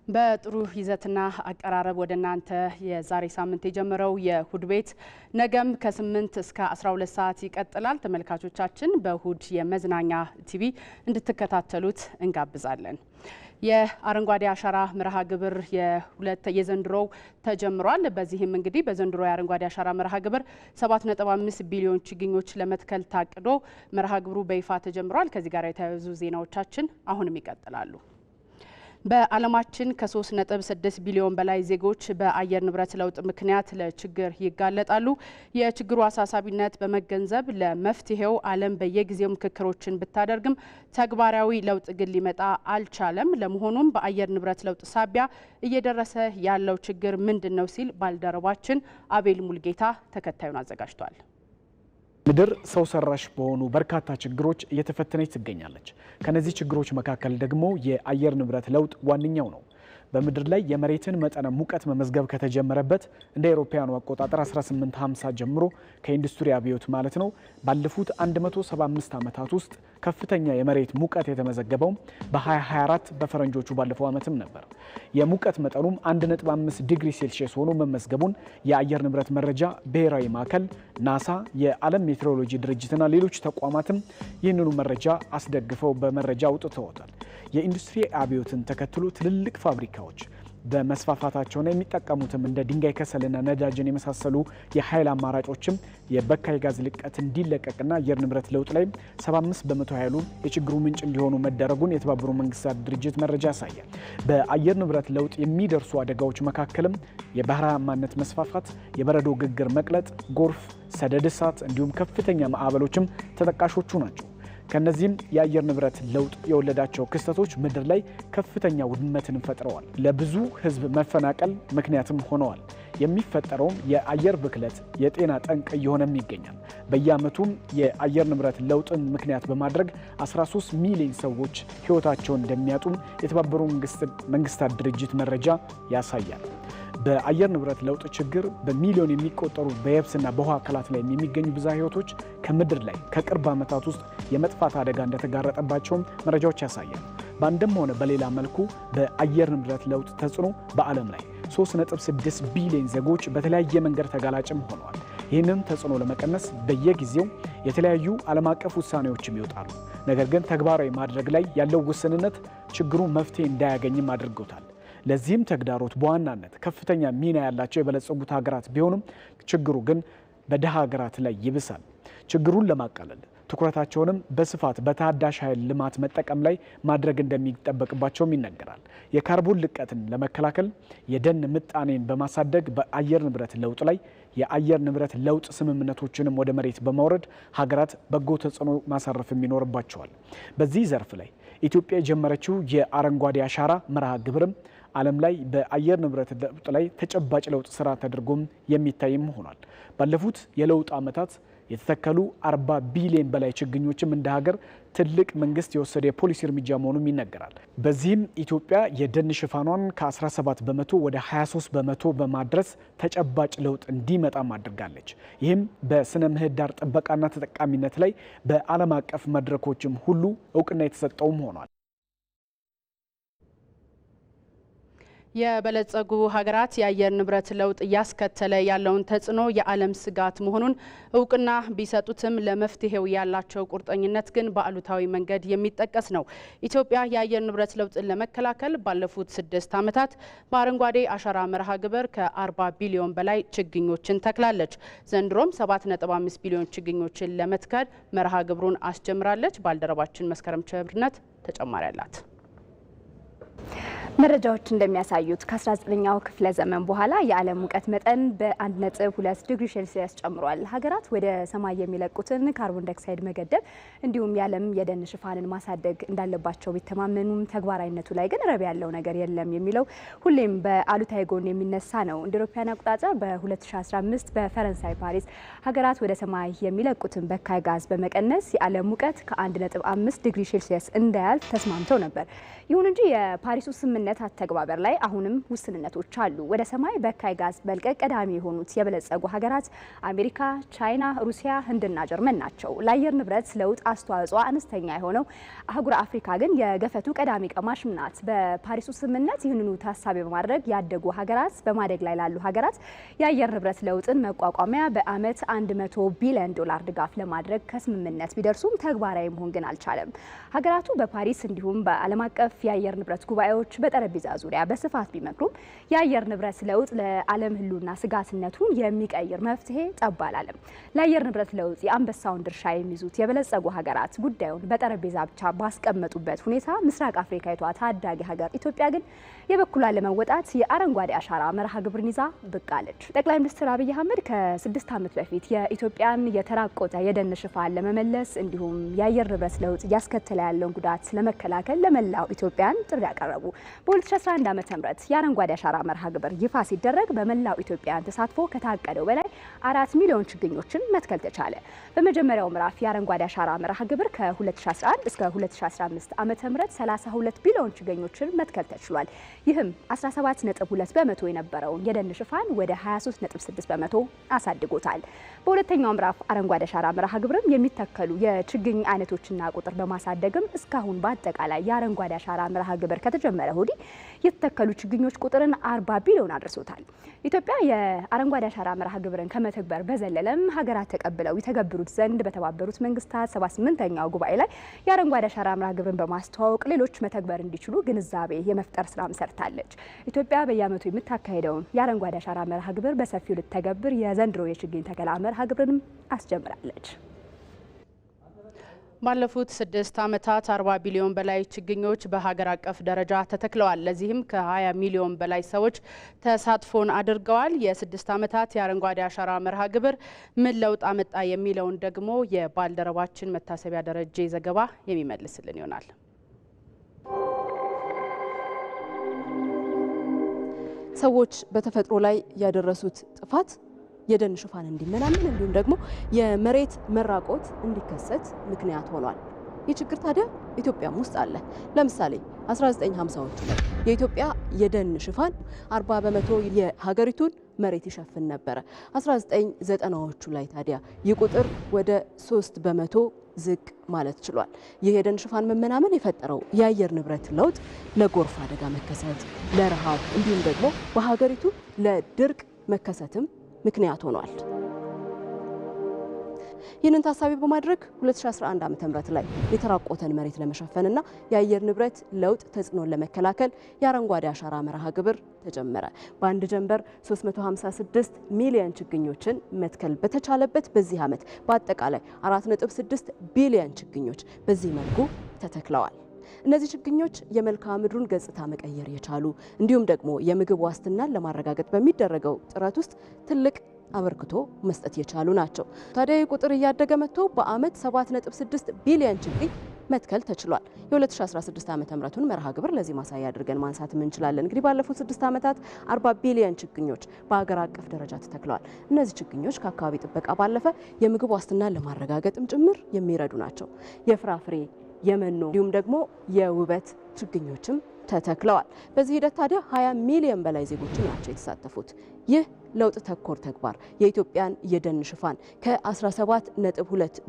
በጥሩ ይዘትና አቀራረብ ወደ እናንተ የዛሬ ሳምንት የጀመረው የእሁድ ቤት ነገም ከ8 እስከ 12 ሰዓት ይቀጥላል። ተመልካቾቻችን በእሁድ የመዝናኛ ቲቪ እንድትከታተሉት እንጋብዛለን። የአረንጓዴ አሻራ መርሃ ግብር የዘንድሮው ተጀምሯል። በዚህም እንግዲህ በዘንድሮ የአረንጓዴ አሻራ መርሃ ግብር 7.5 ቢሊዮን ችግኞች ለመትከል ታቅዶ መርሃ ግብሩ በይፋ ተጀምሯል። ከዚህ ጋር የተያያዙ ዜናዎቻችን አሁንም ይቀጥላሉ። በዓለማችን ከ3.6 ቢሊዮን በላይ ዜጎች በአየር ንብረት ለውጥ ምክንያት ለችግር ይጋለጣሉ። የችግሩ አሳሳቢነት በመገንዘብ ለመፍትሄው ዓለም በየጊዜው ምክክሮችን ብታደርግም ተግባራዊ ለውጥ ግን ሊመጣ አልቻለም። ለመሆኑም በአየር ንብረት ለውጥ ሳቢያ እየደረሰ ያለው ችግር ምንድን ነው ሲል ባልደረባችን አቤል ሙልጌታ ተከታዩን አዘጋጅቷል።
ምድር ሰው ሰራሽ በሆኑ በርካታ ችግሮች እየተፈተነች ትገኛለች። ከነዚህ ችግሮች መካከል ደግሞ የአየር ንብረት ለውጥ ዋነኛው ነው። በምድር ላይ የመሬትን መጠነ ሙቀት መመዝገብ ከተጀመረበት እንደ አውሮፓውያኑ አቆጣጠር 1850 ጀምሮ ከኢንዱስትሪ አብዮት ማለት ነው ባለፉት 175 ዓመታት ውስጥ ከፍተኛ የመሬት ሙቀት የተመዘገበው በ2024 በፈረንጆቹ ባለፈው ዓመትም ነበር። የሙቀት መጠኑም 1.5 ዲግሪ ሴልሺየስ ሆኖ መመዝገቡን የአየር ንብረት መረጃ ብሔራዊ ማዕከል፣ ናሳ፣ የዓለም ሜትሮሎጂ ድርጅትና ሌሎች ተቋማትም ይህንኑ መረጃ አስደግፈው በመረጃ አውጥተውታል። የኢንዱስትሪ አብዮትን ተከትሎ ትልልቅ ፋብሪካዎች በመስፋፋታቸውና የሚጠቀሙትም እንደ ድንጋይ ከሰልና ነዳጅን የመሳሰሉ የኃይል አማራጮችም የበካይ ጋዝ ልቀት እንዲለቀቅና አየር ንብረት ለውጥ ላይ 75 በመቶ ያህሉ የችግሩ ምንጭ እንዲሆኑ መደረጉን የተባበሩት መንግስታት ድርጅት መረጃ ያሳያል። በአየር ንብረት ለውጥ የሚደርሱ አደጋዎች መካከልም የበረሃማነት መስፋፋት፣ የበረዶ ግግር መቅለጥ፣ ጎርፍ፣ ሰደድ እሳት እንዲሁም ከፍተኛ ማዕበሎችም ተጠቃሾቹ ናቸው። ከነዚህም የአየር ንብረት ለውጥ የወለዳቸው ክስተቶች ምድር ላይ ከፍተኛ ውድመትን ፈጥረዋል። ለብዙ ሕዝብ መፈናቀል ምክንያትም ሆነዋል። የሚፈጠረውም የአየር ብክለት የጤና ጠንቅ እየሆነም ይገኛል። በየዓመቱም የአየር ንብረት ለውጥን ምክንያት በማድረግ 13 ሚሊዮን ሰዎች ሕይወታቸውን እንደሚያጡም የተባበሩት መንግስታት ድርጅት መረጃ ያሳያል። በአየር ንብረት ለውጥ ችግር በሚሊዮን የሚቆጠሩ በየብስና በውሃ አካላት ላይ የሚገኙ ብዝሃ ሕይወቶች ከምድር ላይ ከቅርብ ዓመታት ውስጥ የመጥፋት አደጋ እንደተጋረጠባቸውም መረጃዎች ያሳያል። በአንድም ሆነ በሌላ መልኩ በአየር ንብረት ለውጥ ተጽዕኖ በዓለም ላይ 3.6 ቢሊዮን ዜጎች በተለያየ መንገድ ተጋላጭም ሆነዋል። ይህንን ተጽዕኖ ለመቀነስ በየጊዜው የተለያዩ ዓለም አቀፍ ውሳኔዎችም ይወጣሉ። ነገር ግን ተግባራዊ ማድረግ ላይ ያለው ውስንነት ችግሩ መፍትሄ እንዳያገኝም አድርጎታል። ለዚህም ተግዳሮት በዋናነት ከፍተኛ ሚና ያላቸው የበለጸጉት ሀገራት ቢሆኑም ችግሩ ግን በደሃ ሀገራት ላይ ይብሳል። ችግሩን ለማቃለል ትኩረታቸውንም በስፋት በታዳሽ ኃይል ልማት መጠቀም ላይ ማድረግ እንደሚጠበቅባቸውም ይነገራል። የካርቦን ልቀትን ለመከላከል የደን ምጣኔን በማሳደግ በአየር ንብረት ለውጥ ላይ የአየር ንብረት ለውጥ ስምምነቶችንም ወደ መሬት በማውረድ ሀገራት በጎ ተጽዕኖ ማሳረፍም ይኖርባቸዋል። በዚህ ዘርፍ ላይ ኢትዮጵያ የጀመረችው የአረንጓዴ አሻራ መርሃ ግብርም ዓለም ላይ በአየር ንብረት ለውጥ ላይ ተጨባጭ ለውጥ ስራ ተደርጎም የሚታይም ሆኗል። ባለፉት የለውጥ ዓመታት የተተከሉ 40 ቢሊዮን በላይ ችግኞችም እንደ ሀገር ትልቅ መንግስት የወሰደ የፖሊሲ እርምጃ መሆኑም ይነገራል። በዚህም ኢትዮጵያ የደን ሽፋኗን ከ17 በመቶ ወደ 23 በመቶ በማድረስ ተጨባጭ ለውጥ እንዲመጣም አድርጋለች። ይህም በስነ ምህዳር ጥበቃና ተጠቃሚነት ላይ በዓለም አቀፍ መድረኮችም ሁሉ እውቅና የተሰጠውም ሆኗል።
የበለጸጉ ሀገራት የአየር ንብረት ለውጥ እያስከተለ ያለውን ተጽዕኖ የዓለም ስጋት መሆኑን እውቅና ቢሰጡትም ለመፍትሄው ያላቸው ቁርጠኝነት ግን በአሉታዊ መንገድ የሚጠቀስ ነው። ኢትዮጵያ የአየር ንብረት ለውጥን ለመከላከል ባለፉት 6 ዓመታት በአረንጓዴ አሻራ መርሃ ግብር ከ40 ቢሊዮን በላይ ችግኞችን ተክላለች። ዘንድሮም 7.5 ቢሊዮን ችግኞችን ለመትከል መርሃ ግብሩን አስጀምራለች። ባልደረባችን መስከረም ቸብርነት ተጨማሪ አላት።
መረጃዎች እንደሚያሳዩት ከ19ኛው ክፍለ ዘመን በኋላ የዓለም ሙቀት መጠን በ1.2 ዲግሪ ሴልሲየስ ጨምሯል። ሀገራት ወደ ሰማይ የሚለቁትን ካርቦን ዳይኦክሳይድ መገደብ እንዲሁም የዓለም የደን ሽፋንን ማሳደግ እንዳለባቸው ቢተማመኑም ተግባራዊነቱ ላይ ግን ረብ ያለው ነገር የለም የሚለው ሁሌም በአሉታዊ ጎን የሚነሳ ነው። እንደ አውሮፓውያን አቆጣጠር በ2015 በፈረንሳይ ፓሪስ ሀገራት ወደ ሰማይ የሚለቁትን በካይ ጋዝ በመቀነስ የዓለም ሙቀት ከ1.5 ዲግሪ ሴልሲየስ እንዳያልፍ ተስማምተው ነበር። ይሁን እንጂ የፓሪሱ ስምምነት አይነት አተግባበር ላይ አሁንም ውስንነቶች አሉ። ወደ ሰማይ በካይ ጋዝ መልቀቅ ቀዳሚ የሆኑት የበለጸጉ ሀገራት አሜሪካ፣ ቻይና፣ ሩሲያ፣ ህንድና ጀርመን ናቸው። ለአየር ንብረት ለውጥ አስተዋጽኦ አነስተኛ የሆነው አህጉረ አፍሪካ ግን የገፈቱ ቀዳሚ ቀማሽ ናት። በፓሪሱ ስምምነት ይህንኑ ታሳቢ በማድረግ ያደጉ ሀገራት በማደግ ላይ ላሉ ሀገራት የአየር ንብረት ለውጥን መቋቋሚያ በአመት 100 ቢሊዮን ዶላር ድጋፍ ለማድረግ ከስምምነት ቢደርሱም ተግባራዊ መሆን ግን አልቻለም። ሀገራቱ በፓሪስ እንዲሁም በዓለም አቀፍ የአየር ንብረት ጉባኤዎች በጠረጴዛ ዙሪያ በስፋት ቢመክሩም የአየር ንብረት ለውጥ ለዓለም ህልውና ስጋትነቱን የሚቀይር መፍትሄ ጠብ አላለም። ለአየር ንብረት ለውጥ የአንበሳውን ድርሻ የሚይዙት የበለጸጉ ሀገራት ጉዳዩን በጠረጴዛ ብቻ ባስቀመጡበት ሁኔታ ምስራቅ አፍሪካዊቷ ታዳጊ ሀገር ኢትዮጵያ ግን የበኩሏን ለመወጣት የአረንጓዴ አሻራ መርሃ ግብርን ይዛ ብቅ አለች። ጠቅላይ ሚኒስትር አብይ አህመድ ከ6 ዓመት በፊት የኢትዮጵያን የተራቆተ የደን ሽፋን ለመመለስ እንዲሁም የአየር ንብረት ለውጥ እያስከተለ ያለውን ጉዳት ለመከላከል ለመላው ኢትዮጵያን ጥሪ ያቀረቡ። በ2011 ዓ.ም የአረንጓዴ አሻራ መርሃ ግብር ይፋ ሲደረግ በመላው ኢትዮጵያን ተሳትፎ ከታቀደው በላይ 4 ሚሊዮን ችግኞችን መትከል ተቻለ። በመጀመሪያው ምዕራፍ የአረንጓዴ አሻራ መርሃ ግብር ከ2011 እስከ 2015 ዓ.ም 32 ቢሊዮን ችግኞችን መትከል ተችሏል። ይህም 17.2 በመቶ የነበረውን የደን ሽፋን ወደ 23.6 በመቶ አሳድጎታል። በሁለተኛው ምዕራፍ አረንጓዴ አሻራ መርሃ ግብርም የሚተከሉ የችግኝ አይነቶችና ቁጥር በማሳደግም እስካሁን በአጠቃላይ የአረንጓዴ አሻራ መርሃ ግብር ከተጀመረ ወዲህ የተተከሉ ችግኞች ቁጥርን 40 ቢሊዮን አድርሶታል። ኢትዮጵያ የአረንጓዴ አሻራ መርሃ ግብርን ከመተግበር በዘለለም ሀገራት ተቀብለው ይተገብሩት ዘንድ በተባበሩት መንግስታት 78ኛው ጉባኤ ላይ የአረንጓዴ አሻራ መርሃ ግብርን በማስተዋወቅ ሌሎች መተግበር እንዲችሉ ግንዛቤ የመፍጠር ስራ ሰርታለች። ኢትዮጵያ በየዓመቱ የምታካሄደውን የአረንጓዴ አሻራ መርሃ ግብር በሰፊው ልትተገብር የዘንድሮ የችግኝ ተከላ መርሃ ግብርንም አስጀምራለች።
ባለፉት 6 ዓመታት 40 ቢሊዮን በላይ ችግኞች በሀገር አቀፍ ደረጃ ተተክለዋል። ለዚህም ከ20 ሚሊዮን በላይ ሰዎች ተሳትፎን አድርገዋል። የ6 ዓመታት የአረንጓዴ አሻራ መርሃ ግብር ምን ለውጥ አመጣ የሚለውን ደግሞ የባልደረባችን መታሰቢያ ደረጀ ዘገባ የሚመልስልን ይሆናል።
ሰዎች በተፈጥሮ ላይ ያደረሱት ጥፋት የደን ሽፋን እንዲመናመን እንዲሁም ደግሞ የመሬት መራቆት እንዲከሰት ምክንያት ሆኗል። ይህ ችግር ታዲያ ኢትዮጵያም ውስጥ አለ። ለምሳሌ 1950ዎቹ ላይ የኢትዮጵያ የደን ሽፋን 40 በመቶ የሀገሪቱን መሬት ይሸፍን ነበረ። 1990ዎቹ ላይ ታዲያ ይህ ቁጥር ወደ 3 በመቶ ዝቅ ማለት ችሏል። ይህ የደን ሽፋን መመናመን የፈጠረው የአየር ንብረት ለውጥ ለጎርፍ አደጋ መከሰት፣ ለረሃብ እንዲሁም ደግሞ በሀገሪቱ ለድርቅ መከሰትም ምክንያት ሆኗል። ይህንን ታሳቢ በማድረግ 2011 ዓ.ም ላይ የተራቆተን መሬት ለመሸፈንና የአየር ንብረት ለውጥ ተጽዕኖን ለመከላከል የአረንጓዴ አሻራ መርሃ ግብር ተጀመረ። በአንድ ጀንበር 356 ሚሊዮን ችግኞችን መትከል በተቻለበት በዚህ ዓመት በአጠቃላይ 4.6 ቢሊዮን ችግኞች በዚህ መልኩ ተተክለዋል። እነዚህ ችግኞች የመልክዓ ምድሩን ገጽታ መቀየር የቻሉ እንዲሁም ደግሞ የምግብ ዋስትናን ለማረጋገጥ በሚደረገው ጥረት ውስጥ ትልቅ አበርክቶ መስጠት የቻሉ ናቸው። ታዲያ ይህ ቁጥር እያደገ መጥቶ በአመት 7.6 ቢሊዮን ችግኝ መትከል ተችሏል። የ2016 ዓ.ም መርሃ ግብር ለዚህ ማሳያ አድርገን ማንሳት እንችላለን። እንግዲህ ባለፉት 6 ዓመታት 40 ቢሊዮን ችግኞች በሀገር አቀፍ ደረጃ ተተክለዋል። እነዚህ ችግኞች ከአካባቢ ጥበቃ ባለፈ የምግብ ዋስትናን ለማረጋገጥም ጭምር የሚረዱ ናቸው። የፍራፍሬ የመኖ እንዲሁም ደግሞ የውበት ችግኞችም ተተክለዋል። በዚህ ሂደት ታዲያ 20 ሚሊዮን በላይ ዜጎችን ናቸው የተሳተፉት። ይህ ለውጥ ተኮር ተግባር የኢትዮጵያን የደን ሽፋን ከ17.2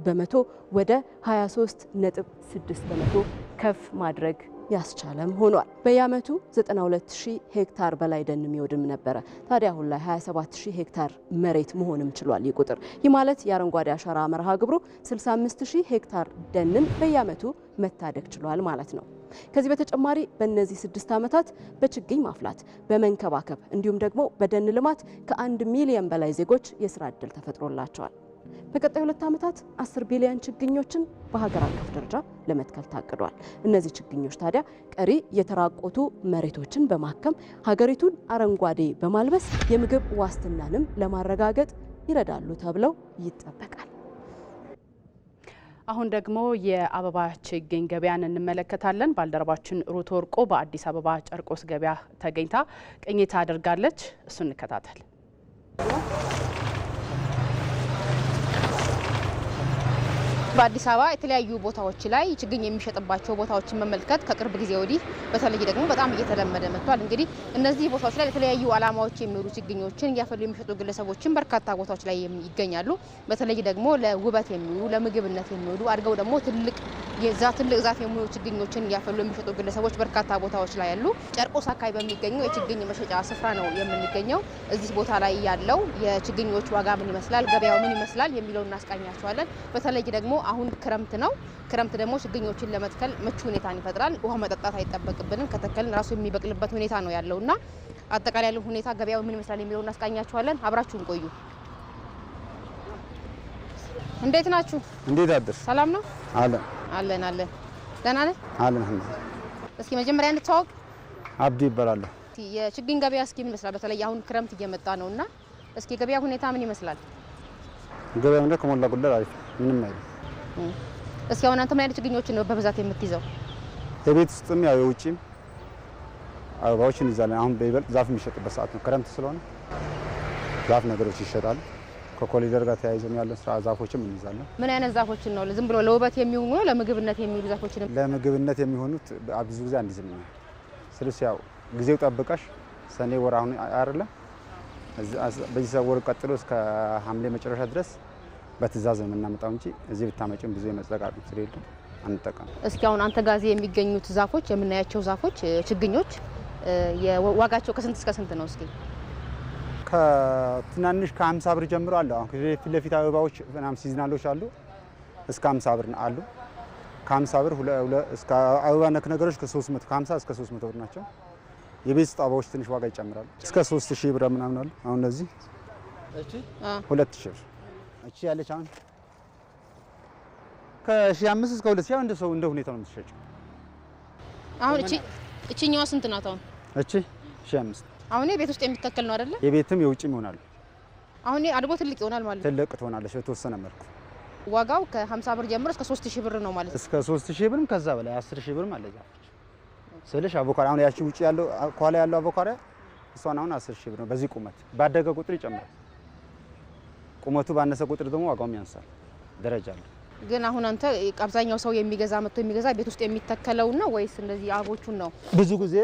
በመቶ ወደ 23.6 በመቶ ከፍ ማድረግ ያስቻለም ሆኗል። በየዓመቱ 92000 ሄክታር በላይ ደን የሚወድም ነበረ። ታዲያ አሁን ላይ 27000 ሄክታር መሬት መሆንም ችሏል። ይህ ቁጥር ይህ ማለት የአረንጓዴ አሻራ መርሃ ግብሩ 65000 ሄክታር ደንን በየዓመቱ መታደግ ችሏል ማለት ነው። ከዚህ በተጨማሪ በእነዚህ 6 ዓመታት በችግኝ ማፍላት፣ በመንከባከብ እንዲሁም ደግሞ በደን ልማት ከ1 ሚሊዮን በላይ ዜጎች የስራ ዕድል ተፈጥሮላቸዋል። በቀጣይ 2 ዓመታት 10 ቢሊዮን ችግኞችን በሀገር አቀፍ ደረጃ ለመትከል ታቅዷል። እነዚህ ችግኞች ታዲያ ቀሪ የተራቆቱ መሬቶችን በማከም ሀገሪቱን አረንጓዴ በማልበስ የምግብ ዋስትናንም ለማረጋገጥ ይረዳሉ ተብለው ይጠበቃል።
አሁን ደግሞ የአበባ ችግኝ ገበያን እንመለከታለን። ባልደረባችን ሩት ወርቆ በአዲስ አበባ ጨርቆስ ገበያ ተገኝታ ቅኝት አድርጋለች። እሱ እንከታተል።
በአዲስ አበባ የተለያዩ ቦታዎች ላይ ችግኝ የሚሸጥባቸው ቦታዎችን መመልከት ከቅርብ ጊዜ ወዲህ በተለይ ደግሞ በጣም እየተለመደ መጥቷል። እንግዲህ እነዚህ ቦታዎች ላይ ለተለያዩ ዓላማዎች የሚውሉ ችግኞችን እያፈሉ የሚሸጡ ግለሰቦችን በርካታ ቦታዎች ላይ ይገኛሉ። በተለይ ደግሞ ለውበት የሚውሉ ለምግብነት የሚውሉ አድገው ደግሞ ትልቅ ዛፍ የሚውሉ ችግኞችን እያፈሉ የሚሸጡ ግለሰቦች በርካታ ቦታዎች ላይ ያሉ። ጨርቆስ አካባቢ በሚገኘው የችግኝ መሸጫ ስፍራ ነው የምንገኘው። እዚህ ቦታ ላይ ያለው የችግኞች ዋጋ ምን ይመስላል፣ ገበያው ምን ይመስላል የሚለውን እናስቃኛቸዋለን። በተለይ ደግሞ አሁን ክረምት ነው። ክረምት ደግሞ ችግኞችን ለመትከል ምቹ ሁኔታን ይፈጥራል። ውሃ መጠጣት አይጠበቅብንም። ከተከልን ራሱ የሚበቅልበት ሁኔታ ነው ያለውና አጠቃላይ ያለው ሁኔታ ገበያው ምን ይመስላል የሚለውን እናስቃኛቸዋለን። አብራችሁን ቆዩ። እንዴት ናችሁ?
እንዴት አደርሽ?
ሰላም ነው?
አለን
አለን አለን። ደህና ነህ?
አለን።
እስኪ መጀመሪያ እንተዋወቅ።
አብዲ ይባላል።
የችግኝ ገበያ እስኪ ምን ይመስላል? በተለይ አሁን ክረምት እየመጣ ነውና እስኪ ገበያ ሁኔታ ምን ይመስላል?
ገበያው እንደ ከሞላ ጎደል አሪፍ ምንም አይደለም።
እስኪ አሁን አንተ ምን አይነት ችግኞችን ነው በብዛት የምትይዘው?
የቤት ውስጥም ያው የውጪም አበባዎችን እንይዛለን። አሁን በይበልጥ ዛፍ የሚሸጥበት ሰዓት ነው፣ ክረምት ስለሆነ ዛፍ ነገሮች ይሸጣሉ። ከኮሊደር ጋር ተያይዘው ያለ ስራ ዛፎችም እንይዛለን።
ምን አይነት ዛፎችን ነው? ዝም ብሎ ለውበት የሚሆኑ ነው ለምግብነት የሚውሉ ዛፎችን?
ለምግብነት የሚሆኑት ብዙ ጊዜ አንይዝም። ስለዚህ ያው ጊዜው ጠብቀሽ ሰኔ ወር አሁን አይደለም በዚህ ወር ቀጥሎ እስከ ሐምሌ መጨረሻ ድረስ በትእዛዝ የምናመጣው እንጂ እዚህ ብታመጪም ብዙ የመጸቃቅ ስለሌለ አንጠቀም።
እስኪ አሁን አንተ ጋዜ የሚገኙት ዛፎች የምናያቸው ዛፎች ችግኞች ዋጋቸው ከስንት እስከ ስንት ነው? እስኪ
ከትናንሽ ከ50 ብር ጀምሮ አለ። አሁን ፊት ለፊት አበባዎች ምናምን ሲዝናሎች አሉ እስከ 50 ብር አሉ። ከ50 ብር እስከ አበባ ነክ ነገሮች ከ50 እስከ 300 ብር ናቸው። የቤት ውስጥ አበባዎች ትንሽ ዋጋ ይጨምራሉ። እስከ 3000 ብር ምናምን አሉ። አሁን እነዚህ 2000 ብር እቺ ያለች አሁን ከ1500 እስከ 2000 እንደ ሰው እንደ ሁኔታው ነው የምትሸጪው።
አሁን እቺኛዋ ስንት ናት? አሁን
እቺ 1500።
አሁን የቤት ውስጥ የሚተከል ነው አይደለ?
የቤትም የውጭም ይሆናል።
አሁን አድጎ ትልቅ ይሆናል ማለት ነው።
ትልቅ ትሆናለች በተወሰነ መልኩ።
ዋጋው ከ50 ብር ጀምሮ እስከ 3000 ብር ነው ማለት ነው።
እስከ 3000 ብርም ከዛ በላይ 10000 ብርም አለ ዛፎች ስለሽ አቮካዶ አሁን ያቺ ውጪ ያለው ኳላ ያለው አቮካዶ እሷን አሁን 10000 ብር ነው። በዚህ ቁመት ባደገ ቁጥር ይጨምራል። ቁመቱ ባነሰ ቁጥር ደግሞ ዋጋውም ያንሳል። ደረጃ አለ።
ግን አሁን አንተ አብዛኛው ሰው መጥቶ የሚገዛ ቤት ውስጥ የሚተከለው ነው ወይስ እንደዚህ አበቦቹን ነው?
ብዙ ጊዜ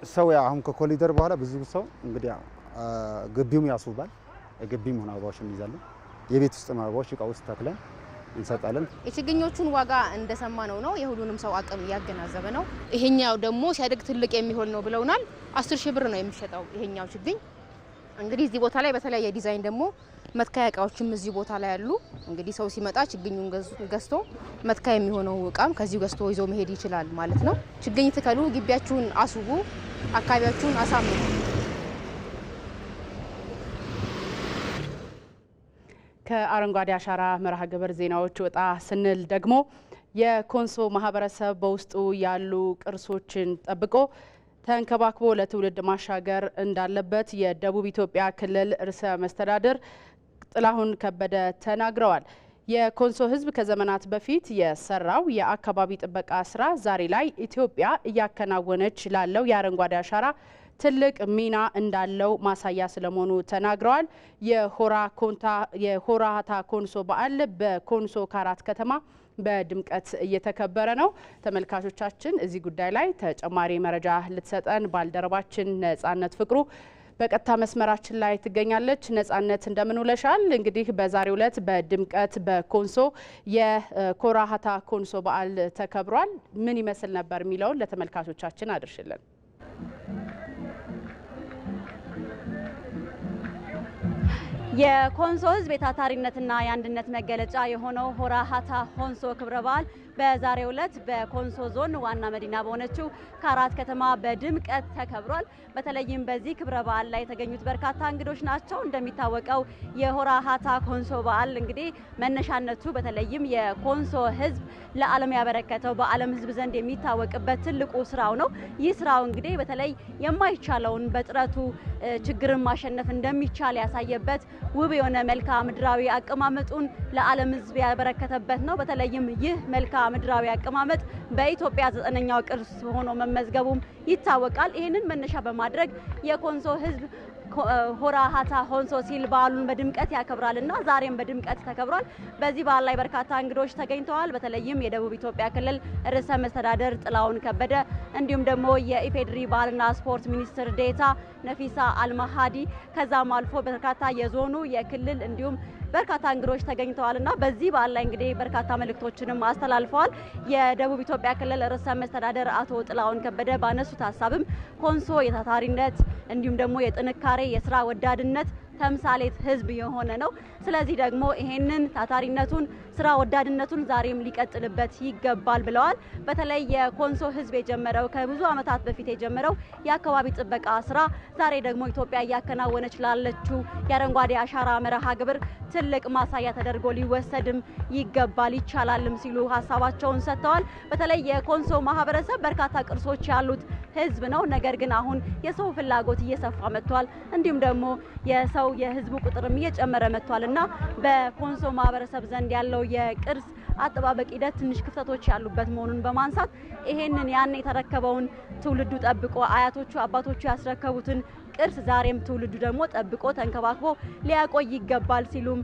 ሰው አሁን ከኮሊደር በኋላ ብዙ ሰው እንግዲህ ግቢውም ያስውባል። ግቢም ሆነ አበባዎች እንይዛለን። የቤት ውስጥ አበባዎች እቃ ውስጥ ተክለን እንሰጣለን።
የችግኞቹን ዋጋ እንደሰማነው ነው የሁሉንም ሰው አቅም ያገናዘበ ነው። ይሄኛው ደግሞ ሲያድግ ትልቅ የሚሆን ነው ብለውናል። 10000 ብር ነው የሚሸጠው ይሄኛው ችግኝ። እንግዲህ እዚህ ቦታ ላይ በተለያየ ዲዛይን ደግሞ መትከያ እቃዎችም እዚህ ቦታ ላይ አሉ። እንግዲህ ሰው ሲመጣ ችግኙን ገዝቶ መትከያ የሚሆነው እቃም ከዚሁ ገዝቶ ይዞ መሄድ ይችላል ማለት ነው። ችግኝ ትከሉ፣ ግቢያችሁን አስውቡ፣ አካባቢያችሁን አሳምሩ።
ከአረንጓዴ አሻራ መርሃ ግብር ዜናዎች ወጣ ስንል ደግሞ የኮንሶ ማህበረሰብ በውስጡ ያሉ ቅርሶችን ጠብቆ ተንከባክቦ ለትውልድ ማሻገር እንዳለበት የደቡብ ኢትዮጵያ ክልል ርዕሰ መስተዳድር ጥላሁን ከበደ ተናግረዋል። የኮንሶ ሕዝብ ከዘመናት በፊት የሰራው የአካባቢ ጥበቃ ስራ ዛሬ ላይ ኢትዮጵያ እያከናወነች ላለው የአረንጓዴ አሻራ ትልቅ ሚና እንዳለው ማሳያ ስለመሆኑ ተናግረዋል። የሆራ ሀታ ኮንሶ በዓል በኮንሶ ካራት ከተማ በድምቀት እየተከበረ ነው። ተመልካቾቻችን እዚህ ጉዳይ ላይ ተጨማሪ መረጃ ልትሰጠን ባልደረባችን ነጻነት ፍቅሩ በቀጥታ መስመራችን ላይ ትገኛለች። ነጻነት እንደምን ውለሻል? እንግዲህ በዛሬው ዕለት በድምቀት በኮንሶ የሆራ ሀታ ኮንሶ በዓል ተከብሯል። ምን ይመስል ነበር የሚለውን ለተመልካቾቻችን አድርሽልን።
የኮንሶ ሕዝብ የታታሪነትና የአንድነት መገለጫ የሆነው ሆራ ሀታ ኮንሶ ክብረ በዓል በዛሬው ዕለት በኮንሶ ዞን ዋና መዲና በሆነችው ካራት ከተማ በድምቀት ተከብሯል። በተለይም በዚህ ክብረ በዓል ላይ የተገኙት በርካታ እንግዶች ናቸው። እንደሚታወቀው የሆራ ሀታ ኮንሶ በዓል እንግዲህ መነሻነቱ በተለይም የኮንሶ ሕዝብ ለዓለም ያበረከተው በዓለም ሕዝብ ዘንድ የሚታወቅበት ትልቁ ስራው ነው። ይህ ስራው እንግዲህ በተለይ የማይቻለውን በጥረቱ ችግርን ማሸነፍ እንደሚቻል ያሳየበት ውብ የሆነ መልክዓ ምድራዊ አቀማመጡን ለዓለም ሕዝብ ያበረከተበት ነው። በተለይም ይህ መልክዓ ምድራዊ አቀማመጥ በኢትዮጵያ 9ኛው ቅርስ ሆኖ መመዝገቡም ይታወቃል። ይህንን መነሻ በማድረግ የኮንሶ ሕዝብ ሆራ ሀታ ሆንሶ ሲል በዓሉን በድምቀት ያከብራልና ዛሬም በድምቀት ተከብሯል። በዚህ በዓል ላይ በርካታ እንግዶች ተገኝተዋል። በተለይም የደቡብ ኢትዮጵያ ክልል ርዕሰ መስተዳደር ጥላሁን ከበደ እንዲሁም ደግሞ የኢፌድሪ ባህልና ስፖርት ሚኒስትር ዴኤታ ነፊሳ አልማሃዲ ከዛም አልፎ በርካታ የዞኑ የክልል እንዲሁም በርካታ እንግዶች ተገኝተዋልና በዚህ በዓል ላይ እንግዲህ በርካታ መልእክቶችንም አስተላልፈዋል። የደቡብ ኢትዮጵያ ክልል ርዕሰ መስተዳደር አቶ ጥላሁን ከበደ ባነሱት ሀሳብም ኮንሶ የታታሪነት እንዲሁም ደግሞ የጥንካሬ የስራ ወዳድነት ተምሳሌት ህዝብ የሆነ ነው። ስለዚህ ደግሞ ይሄንን ታታሪነቱን ስራ ወዳድነቱን ዛሬም ሊቀጥልበት ይገባል ብለዋል። በተለይ የኮንሶ ህዝብ የጀመረው ከብዙ ዓመታት በፊት የጀመረው የአካባቢ ጥበቃ ስራ ዛሬ ደግሞ ኢትዮጵያ እያከናወነች ላለችው የአረንጓዴ አሻራ መርሃ ግብር ትልቅ ማሳያ ተደርጎ ሊወሰድም ይገባል ይቻላልም ሲሉ ሀሳባቸውን ሰጥተዋል። በተለይ የኮንሶ ማህበረሰብ በርካታ ቅርሶች ያሉት ህዝብ ነው። ነገር ግን አሁን የሰው ፍላጎት እየሰፋ መጥቷል። እንዲሁም ደግሞ የህዝቡ ቁጥርም እየጨመረ መጥቷልና በኮንሶ ማህበረሰብ ዘንድ ያለው የቅርስ አጠባበቅ ሂደት ትንሽ ክፍተቶች ያሉበት መሆኑን በማንሳት ይሄንን ያን የተረከበውን ትውልዱ ጠብቆ አያቶቹ አባቶቹ ያስረከቡትን ቅርስ ዛሬም ትውልዱ ደግሞ ጠብቆ ተንከባክቦ ሊያቆይ ይገባል ሲሉም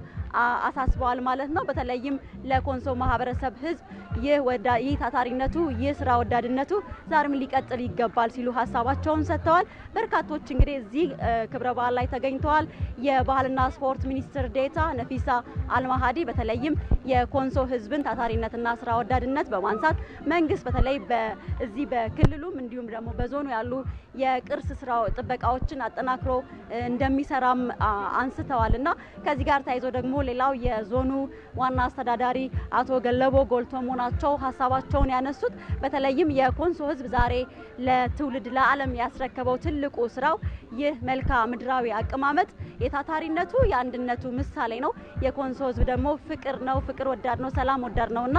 አሳስበዋል ማለት ነው። በተለይም ለኮንሶ ማህበረሰብ ህዝብ ይህ ታታሪነቱ ይህ ስራ ወዳድነቱ ዛሬም ሊቀጥል ይገባል ሲሉ ሀሳባቸውን ሰጥተዋል። በርካቶች እንግዲህ እዚህ ክብረ በዓል ላይ ተገኝተዋል። የባህልና ስፖርት ሚኒስትር ዴኤታ ነፊሳ አልማሃዲ በተለይም የኮንሶ ህዝብን ታታሪነትና ስራ ወዳድነት በማንሳት መንግስት በተለይ በዚህ በክልሉም እንዲሁም ደግሞ በዞኑ ያሉ የቅርስ ስራ ጥበቃዎችን አጠናክሮ እንደሚሰራም አንስተዋልና ከዚህ ጋር ተያይዞ ደግሞ ሌላው የዞኑ ዋና አስተዳዳሪ አቶ ገለቦ ጎልቶሞ ናቸው ሀሳባቸውን ያነሱት። በተለይም የኮንሶ ህዝብ ዛሬ ለትውልድ ለዓለም ያስረከበው ትልቁ ስራው ይህ መልክዓ ምድራዊ አቀማመጥ የታታሪነቱ የአንድነቱ ምሳሌ ነው። የኮንሶ ህዝብ ደግሞ ፍቅር ነው፣ ፍቅር ወዳድ ነው፣ ሰላም ወዳድ ነውና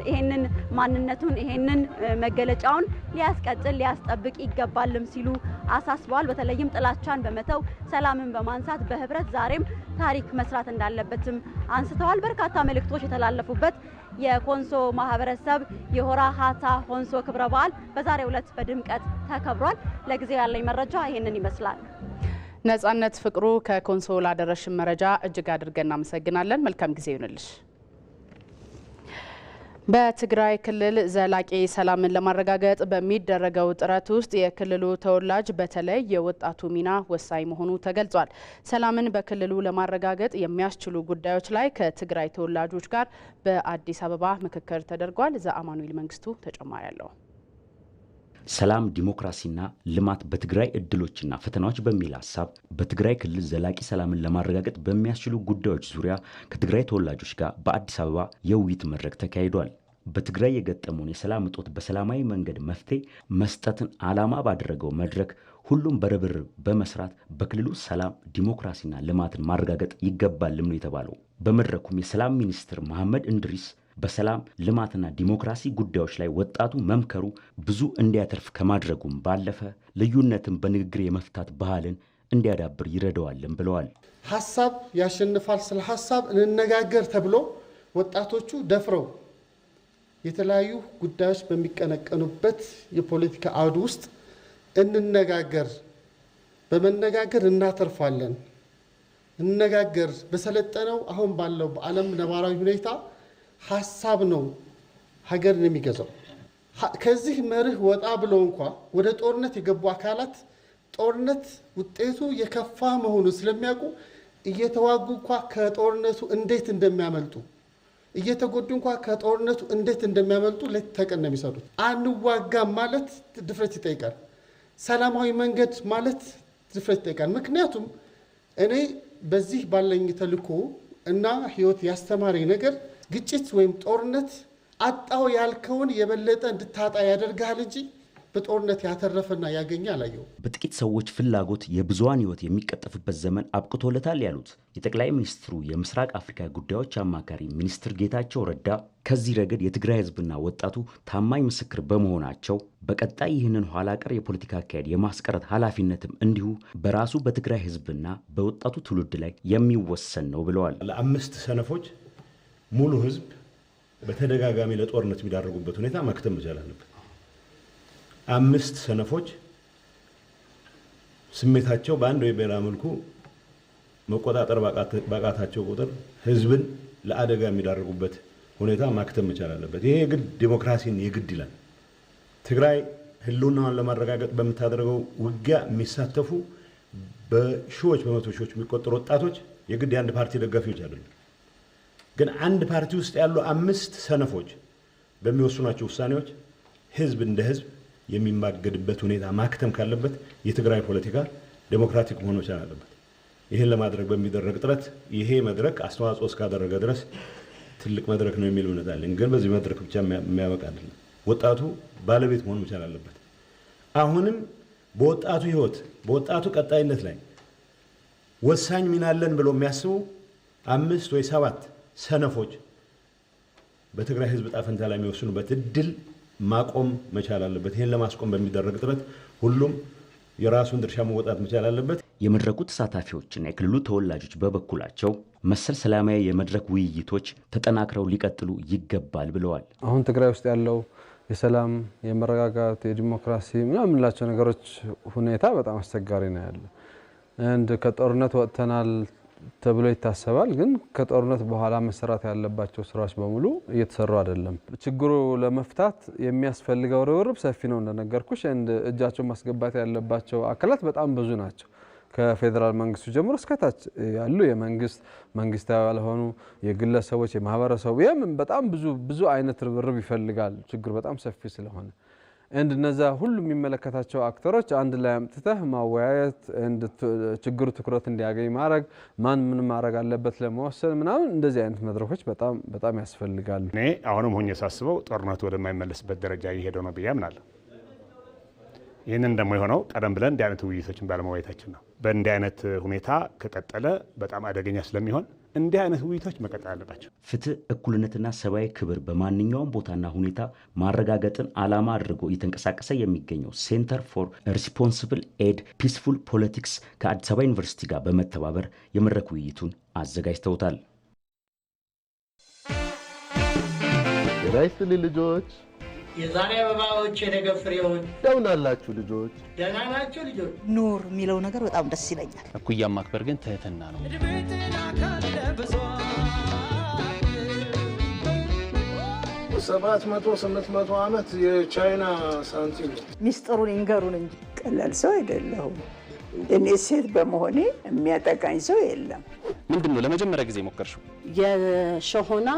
ይሄንን ማንነቱን ይሄንን መገለጫውን ሊያስቀጥል ሊያስጠብቅ ይገባልም ሲሉ አሳስበዋል። በተለይም ጥላቻን በመተው ሰላምን በማንሳት በህብረት ዛሬም ታሪክ መስራት እንዳለበትም አንስተዋል። በርካታ መልእክቶች የተላለፉበት የኮንሶ ማህበረሰብ የሆራ ሀታ ሆንሶ ክብረ በዓል በዛሬው ዕለት በድምቀት ተከብሯል። ለጊዜው ያለኝ መረጃ ይሄንን ይመስላል።
ነጻነት ፍቅሩ ከኮንሶ ላደረሽን መረጃ እጅግ አድርገን እናመሰግናለን። መልካም ጊዜ ይሁንልሽ። በትግራይ ክልል ዘላቂ ሰላምን ለማረጋገጥ በሚደረገው ጥረት ውስጥ የክልሉ ተወላጅ በተለይ የወጣቱ ሚና ወሳኝ መሆኑ ተገልጿል። ሰላምን በክልሉ ለማረጋገጥ የሚያስችሉ ጉዳዮች ላይ ከትግራይ ተወላጆች ጋር በአዲስ አበባ ምክክር ተደርጓል። ዘአማኑኤል መንግስቱ ተጨማሪ አለው።
ሰላም ዲሞክራሲና ልማት በትግራይ እድሎችና ፈተናዎች በሚል ሀሳብ በትግራይ ክልል ዘላቂ ሰላምን ለማረጋገጥ በሚያስችሉ ጉዳዮች ዙሪያ ከትግራይ ተወላጆች ጋር በአዲስ አበባ የውይይት መድረክ ተካሂዷል። በትግራይ የገጠመውን የሰላም እጦት በሰላማዊ መንገድ መፍትሄ መስጠትን ዓላማ ባደረገው መድረክ ሁሉም በርብርብ በመስራት በክልሉ ሰላም ዲሞክራሲና ልማትን ማረጋገጥ ይገባልም ነው የተባለው። በመድረኩም የሰላም ሚኒስትር መሐመድ እንድሪስ በሰላም ልማትና ዲሞክራሲ ጉዳዮች ላይ ወጣቱ መምከሩ ብዙ እንዲያተርፍ ከማድረጉም ባለፈ ልዩነትን በንግግር የመፍታት ባህልን እንዲያዳብር ይረዳዋልም ብለዋል።
ሀሳብ ያሸንፋል፣ ስለ ሀሳብ እንነጋገር ተብሎ ወጣቶቹ ደፍረው የተለያዩ ጉዳዮች በሚቀነቀኑበት የፖለቲካ አውድ ውስጥ እንነጋገር፣ በመነጋገር እናተርፋለን፣ እንነጋገር በሰለጠነው አሁን ባለው በዓለም ነባራዊ ሁኔታ ሀሳብ ነው ሀገርን የሚገዛው። ከዚህ መርህ ወጣ ብሎ እንኳ ወደ ጦርነት የገቡ አካላት ጦርነት ውጤቱ የከፋ መሆኑ ስለሚያውቁ እየተዋጉ እንኳ ከጦርነቱ እንዴት እንደሚያመልጡ እየተጎዱ እንኳ ከጦርነቱ እንዴት እንደሚያመልጡ ሌት ተቀን ነው የሚሰሩት። አንዋጋም ማለት ድፍረት ይጠይቃል። ሰላማዊ መንገድ ማለት ድፍረት ይጠይቃል። ምክንያቱም እኔ በዚህ ባለኝ ተልዕኮ እና ህይወት ያስተማረኝ ነገር ግጭት ወይም ጦርነት አጣው ያልከውን የበለጠ እንድታጣ ያደርጋል እንጂ በጦርነት ያተረፈና ያገኘ አላየው።
በጥቂት ሰዎች ፍላጎት የብዙሃን ህይወት የሚቀጠፍበት ዘመን አብቅቶለታል ያሉት የጠቅላይ ሚኒስትሩ የምስራቅ አፍሪካ ጉዳዮች አማካሪ ሚኒስትር ጌታቸው ረዳ ከዚህ ረገድ የትግራይ ህዝብና ወጣቱ ታማኝ ምስክር በመሆናቸው በቀጣይ ይህንን ኋላ ቀር የፖለቲካ አካሄድ የማስቀረት ኃላፊነትም እንዲሁ በራሱ በትግራይ ህዝብና በወጣቱ ትውልድ ላይ የሚወሰን ነው ብለዋል።
ለአምስት ሰነፎች ሙሉ ህዝብ በተደጋጋሚ ለጦርነት የሚዳረጉበት ሁኔታ መክተም መቻል አለበት። አምስት ሰነፎች ስሜታቸው በአንድ ወይ በሌላ መልኩ መቆጣጠር ባቃታቸው ቁጥር ህዝብን ለአደጋ የሚዳርጉበት ሁኔታ ማክተም መቻል አለበት። ይሄ የግድ ዲሞክራሲን የግድ ይላል። ትግራይ ህልውናዋን ለማረጋገጥ በምታደርገው ውጊያ የሚሳተፉ በሺዎች በመቶ ሺዎች የሚቆጠሩ ወጣቶች የግድ የአንድ ፓርቲ ደጋፊዎች አይደሉም። ግን አንድ ፓርቲ ውስጥ ያሉ 5 ሰነፎች በሚወስኗቸው ውሳኔዎች ህዝብ እንደ ህዝብ የሚማገድበት ሁኔታ ማክተም ካለበት የትግራይ ፖለቲካ ዴሞክራቲክ መሆን መቻል አለበት። ይህን ለማድረግ በሚደረግ ጥረት ይሄ መድረክ አስተዋጽኦ እስካደረገ ድረስ ትልቅ መድረክ ነው የሚል እምነት አለኝ። ግን በዚህ መድረክ ብቻ የሚያበቃ አይደለም። ወጣቱ ባለቤት መሆን መቻል አለበት። አሁንም በወጣቱ ህይወት በወጣቱ ቀጣይነት ላይ ወሳኝ ሚና አለን ብለው የሚያስቡ 5 ወይ 7 ሰነፎች በትግራይ ህዝብ ዕጣ ፈንታ ላይ የሚወስኑበት እድል ማቆም መቻል አለበት። ይሄን ለማስቆም በሚደረግ ጥረት ሁሉም የራሱን ድርሻ መወጣት መቻል አለበት።
የመድረኩ ተሳታፊዎችና የክልሉ ተወላጆች በበኩላቸው መሰል ሰላማዊ የመድረክ ውይይቶች ተጠናክረው ሊቀጥሉ ይገባል ብለዋል።
አሁን ትግራይ ውስጥ ያለው የሰላም፣ የመረጋጋት፣ የዲሞክራሲ ምናምን የምንላቸው ነገሮች ሁኔታ በጣም አስቸጋሪ ነው ያለው። አንድ ከጦርነት ወጥተናል ተብሎ ይታሰባል። ግን ከጦርነት በኋላ መሰራት ያለባቸው ስራዎች በሙሉ እየተሰሩ አይደለም። ችግሩ ለመፍታት የሚያስፈልገው ርብርብ ሰፊ ነው እንደነገርኩሽ። እጃቸው ማስገባት ያለባቸው አካላት በጣም ብዙ ናቸው። ከፌደራል መንግስቱ ጀምሮ እስከታች ያሉ የመንግስት መንግስታዊ ያልሆኑ የግለሰቦች የማህበረሰቡ በጣም ብዙ አይነት ርብርብ ይፈልጋል። ችግሩ በጣም ሰፊ ስለሆነ እነዛ ሁሉ የሚመለከታቸው አክተሮች አንድ ላይ አምጥተህ ማወያየት ችግሩ ትኩረት እንዲያገኝ ማድረግ ማን ምን ማድረግ አለበት ለመወሰን ምናምን እንደዚህ አይነት መድረኮች በጣም ያስፈልጋሉ።
እኔ አሁንም ሆኜ ሳስበው ጦርነቱ ወደማይመለስበት ደረጃ እየሄደ ነው ብዬ አምናለሁ። ይህንን ደግሞ የሆነው ቀደም ብለን እንዲህ አይነት ውይይቶችን ባለመወያየታችን ነው። በእንዲህ አይነት ሁኔታ ከቀጠለ በጣም አደገኛ ስለሚሆን እንዲህ አይነት ውይይቶች መቀጠል አለባቸው።
ፍትህ፣ እኩልነትና ሰብአዊ ክብር በማንኛውም ቦታና ሁኔታ ማረጋገጥን ዓላማ አድርጎ እየተንቀሳቀሰ የሚገኘው ሴንተር ፎር ሪስፖንሲብል ኤድ ፒስፉል ፖለቲክስ ከአዲስ አበባ ዩኒቨርሲቲ ጋር በመተባበር የመድረክ ውይይቱን አዘጋጅተውታል።
ጤና ይስጥልኝ ልጆች።
የዛሬ አበባዎች የነገ ፍሬዎች።
እንደምን አላችሁ ልጆች?
ደህና ናችሁ ልጆች?
ኑር የሚለው ነገር በጣም ደስ ይለኛል።
እኩያ ማክበር ግን ትህትና ነው።
700-800 ዓመት የቻይና ሳንቲም።
ሚስጥሩን ይንገሩን እንጂ
ቀላል ሰው አይደለሁም። እኔ ሴት በመሆኔ የሚያጠቃኝ ሰው የለም።
ምንድን ነው ለመጀመሪያ ጊዜ ሞከርሽው?
የሾሆና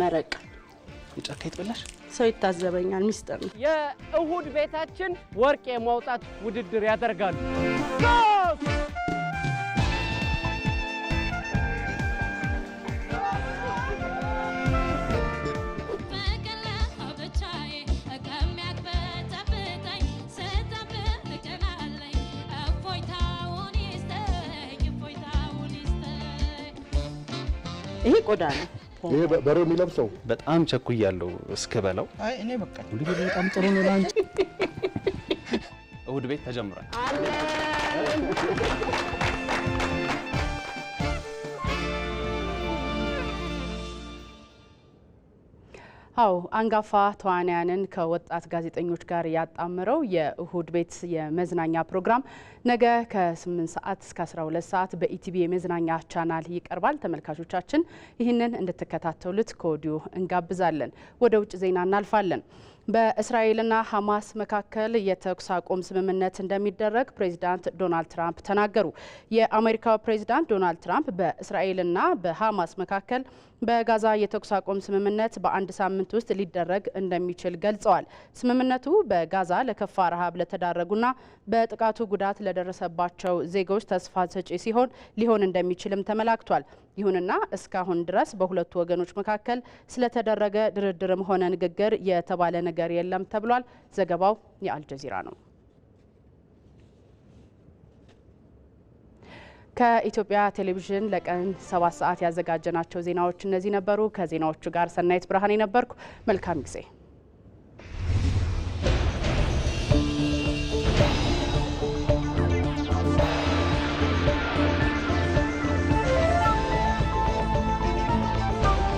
መረቅ።
የጫካ ይጥበላሽ
ሰው ይታዘበኛል። ሚስጥር ነው።
የእሁድ ቤታችን ወርቅ የማውጣት ውድድር ያደርጋሉ።
ይሄ ቆዳ ነው።
ይሄ በሬው የሚለብሰው
በጣም ቸኩያለሁ እስከ በለው።
አይ እኔ በቃ
እንግዲህ በጣም ጥሩ ነው ላንቺ። እሁድ ቤት ተጀምሯል።
አው አንጋፋ ተዋናያንን ከወጣት ጋዜጠኞች ጋር ያጣመረው የእሁድ ቤት የመዝናኛ ፕሮግራም ነገ ከ8 ሰዓት እስከ 12 ሰዓት በኢቲቪ የመዝናኛ ቻናል ይቀርባል። ተመልካቾቻችን ይህንን እንድትከታተሉት ከወዲሁ እንጋብዛለን። ወደ ውጭ ዜና እናልፋለን። በእስራኤልና ሐማስ መካከል የተኩስ አቁም ስምምነት እንደሚደረግ ፕሬዚዳንት ዶናልድ ትራምፕ ተናገሩ። የአሜሪካው ፕሬዚዳንት ዶናልድ ትራምፕ በእስራኤልና በሐማስ መካከል በጋዛ የተኩስ አቁም ስምምነት በአንድ ሳምንት ውስጥ ሊደረግ እንደሚችል ገልጸዋል። ስምምነቱ በጋዛ ለከፋ ረሃብ ለተዳረጉና በጥቃቱ ጉዳት ለደረሰባቸው ዜጎች ተስፋ ሰጪ ሊሆን እንደሚችልም ተመላክቷል። ይሁንና እስካሁን ድረስ በሁለቱ ወገኖች መካከል ስለተደረገ ድርድርም ሆነ ንግግር የተባለ ነገር የለም ተብሏል። ዘገባው የአልጀዚራ ነው። ከኢትዮጵያ ቴሌቪዥን ለቀን 7 ሰዓት ያዘጋጀናቸው ዜናዎች እነዚህ ነበሩ። ከዜናዎቹ ጋር ሰናይት ብርሃኔ ነበርኩ። መልካም ጊዜ